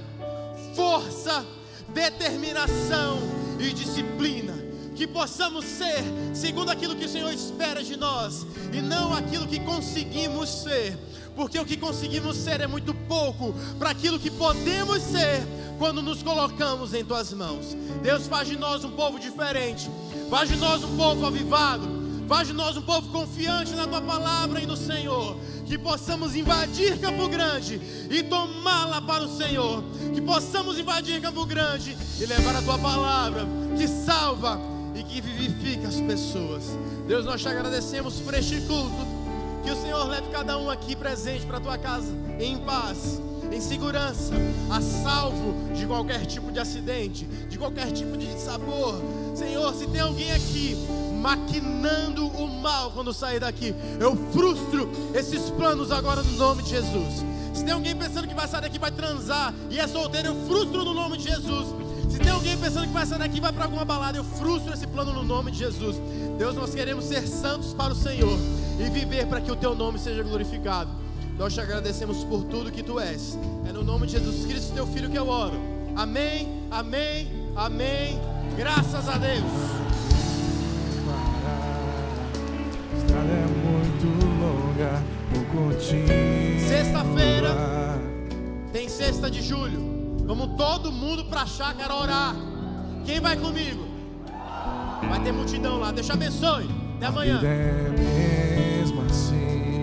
força, determinação e disciplina. Que possamos ser segundo aquilo que o Senhor espera de nós, e não aquilo que conseguimos ser, porque o que conseguimos ser é muito pouco para aquilo que podemos ser quando nos colocamos em tuas mãos. Deus, faz de nós um povo diferente, faz de nós um povo avivado, faz de nós um povo confiante na tua palavra e no Senhor. Que possamos invadir Campo Grande e tomá-la para o Senhor. Que possamos invadir Campo Grande e levar a tua palavra, que salva e que vivifica as pessoas. Deus, nós te agradecemos por este culto. Que o Senhor leve cada um aqui presente para a tua casa em paz, em segurança, a salvo de qualquer tipo de acidente, de qualquer tipo de sabor. Senhor, se tem alguém aqui maquinando o mal quando sair daqui, eu frustro esses planos agora no nome de Jesus. Se tem alguém pensando que vai sair daqui, vai transar e é solteiro, eu frustro no nome de Jesus. Se tem alguém pensando que vai sair daqui e vai para alguma balada, eu frustro esse plano no nome de Jesus. Deus, nós queremos ser santos para o Senhor e viver para que o teu nome seja glorificado. Nós te agradecemos por tudo que tu és. É no nome de Jesus Cristo, teu Filho, que eu oro. Amém, amém, amém. Graças a Deus. A estrada é muito longa, vou continuar. Sexta-feira tem 6 de julho. Vamos todo mundo pra chácara orar. Quem vai comigo? Vai ter multidão lá. Deus te abençoe. Até amanhã. É mesmo assim,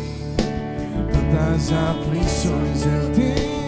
tantas aflições eu tenho.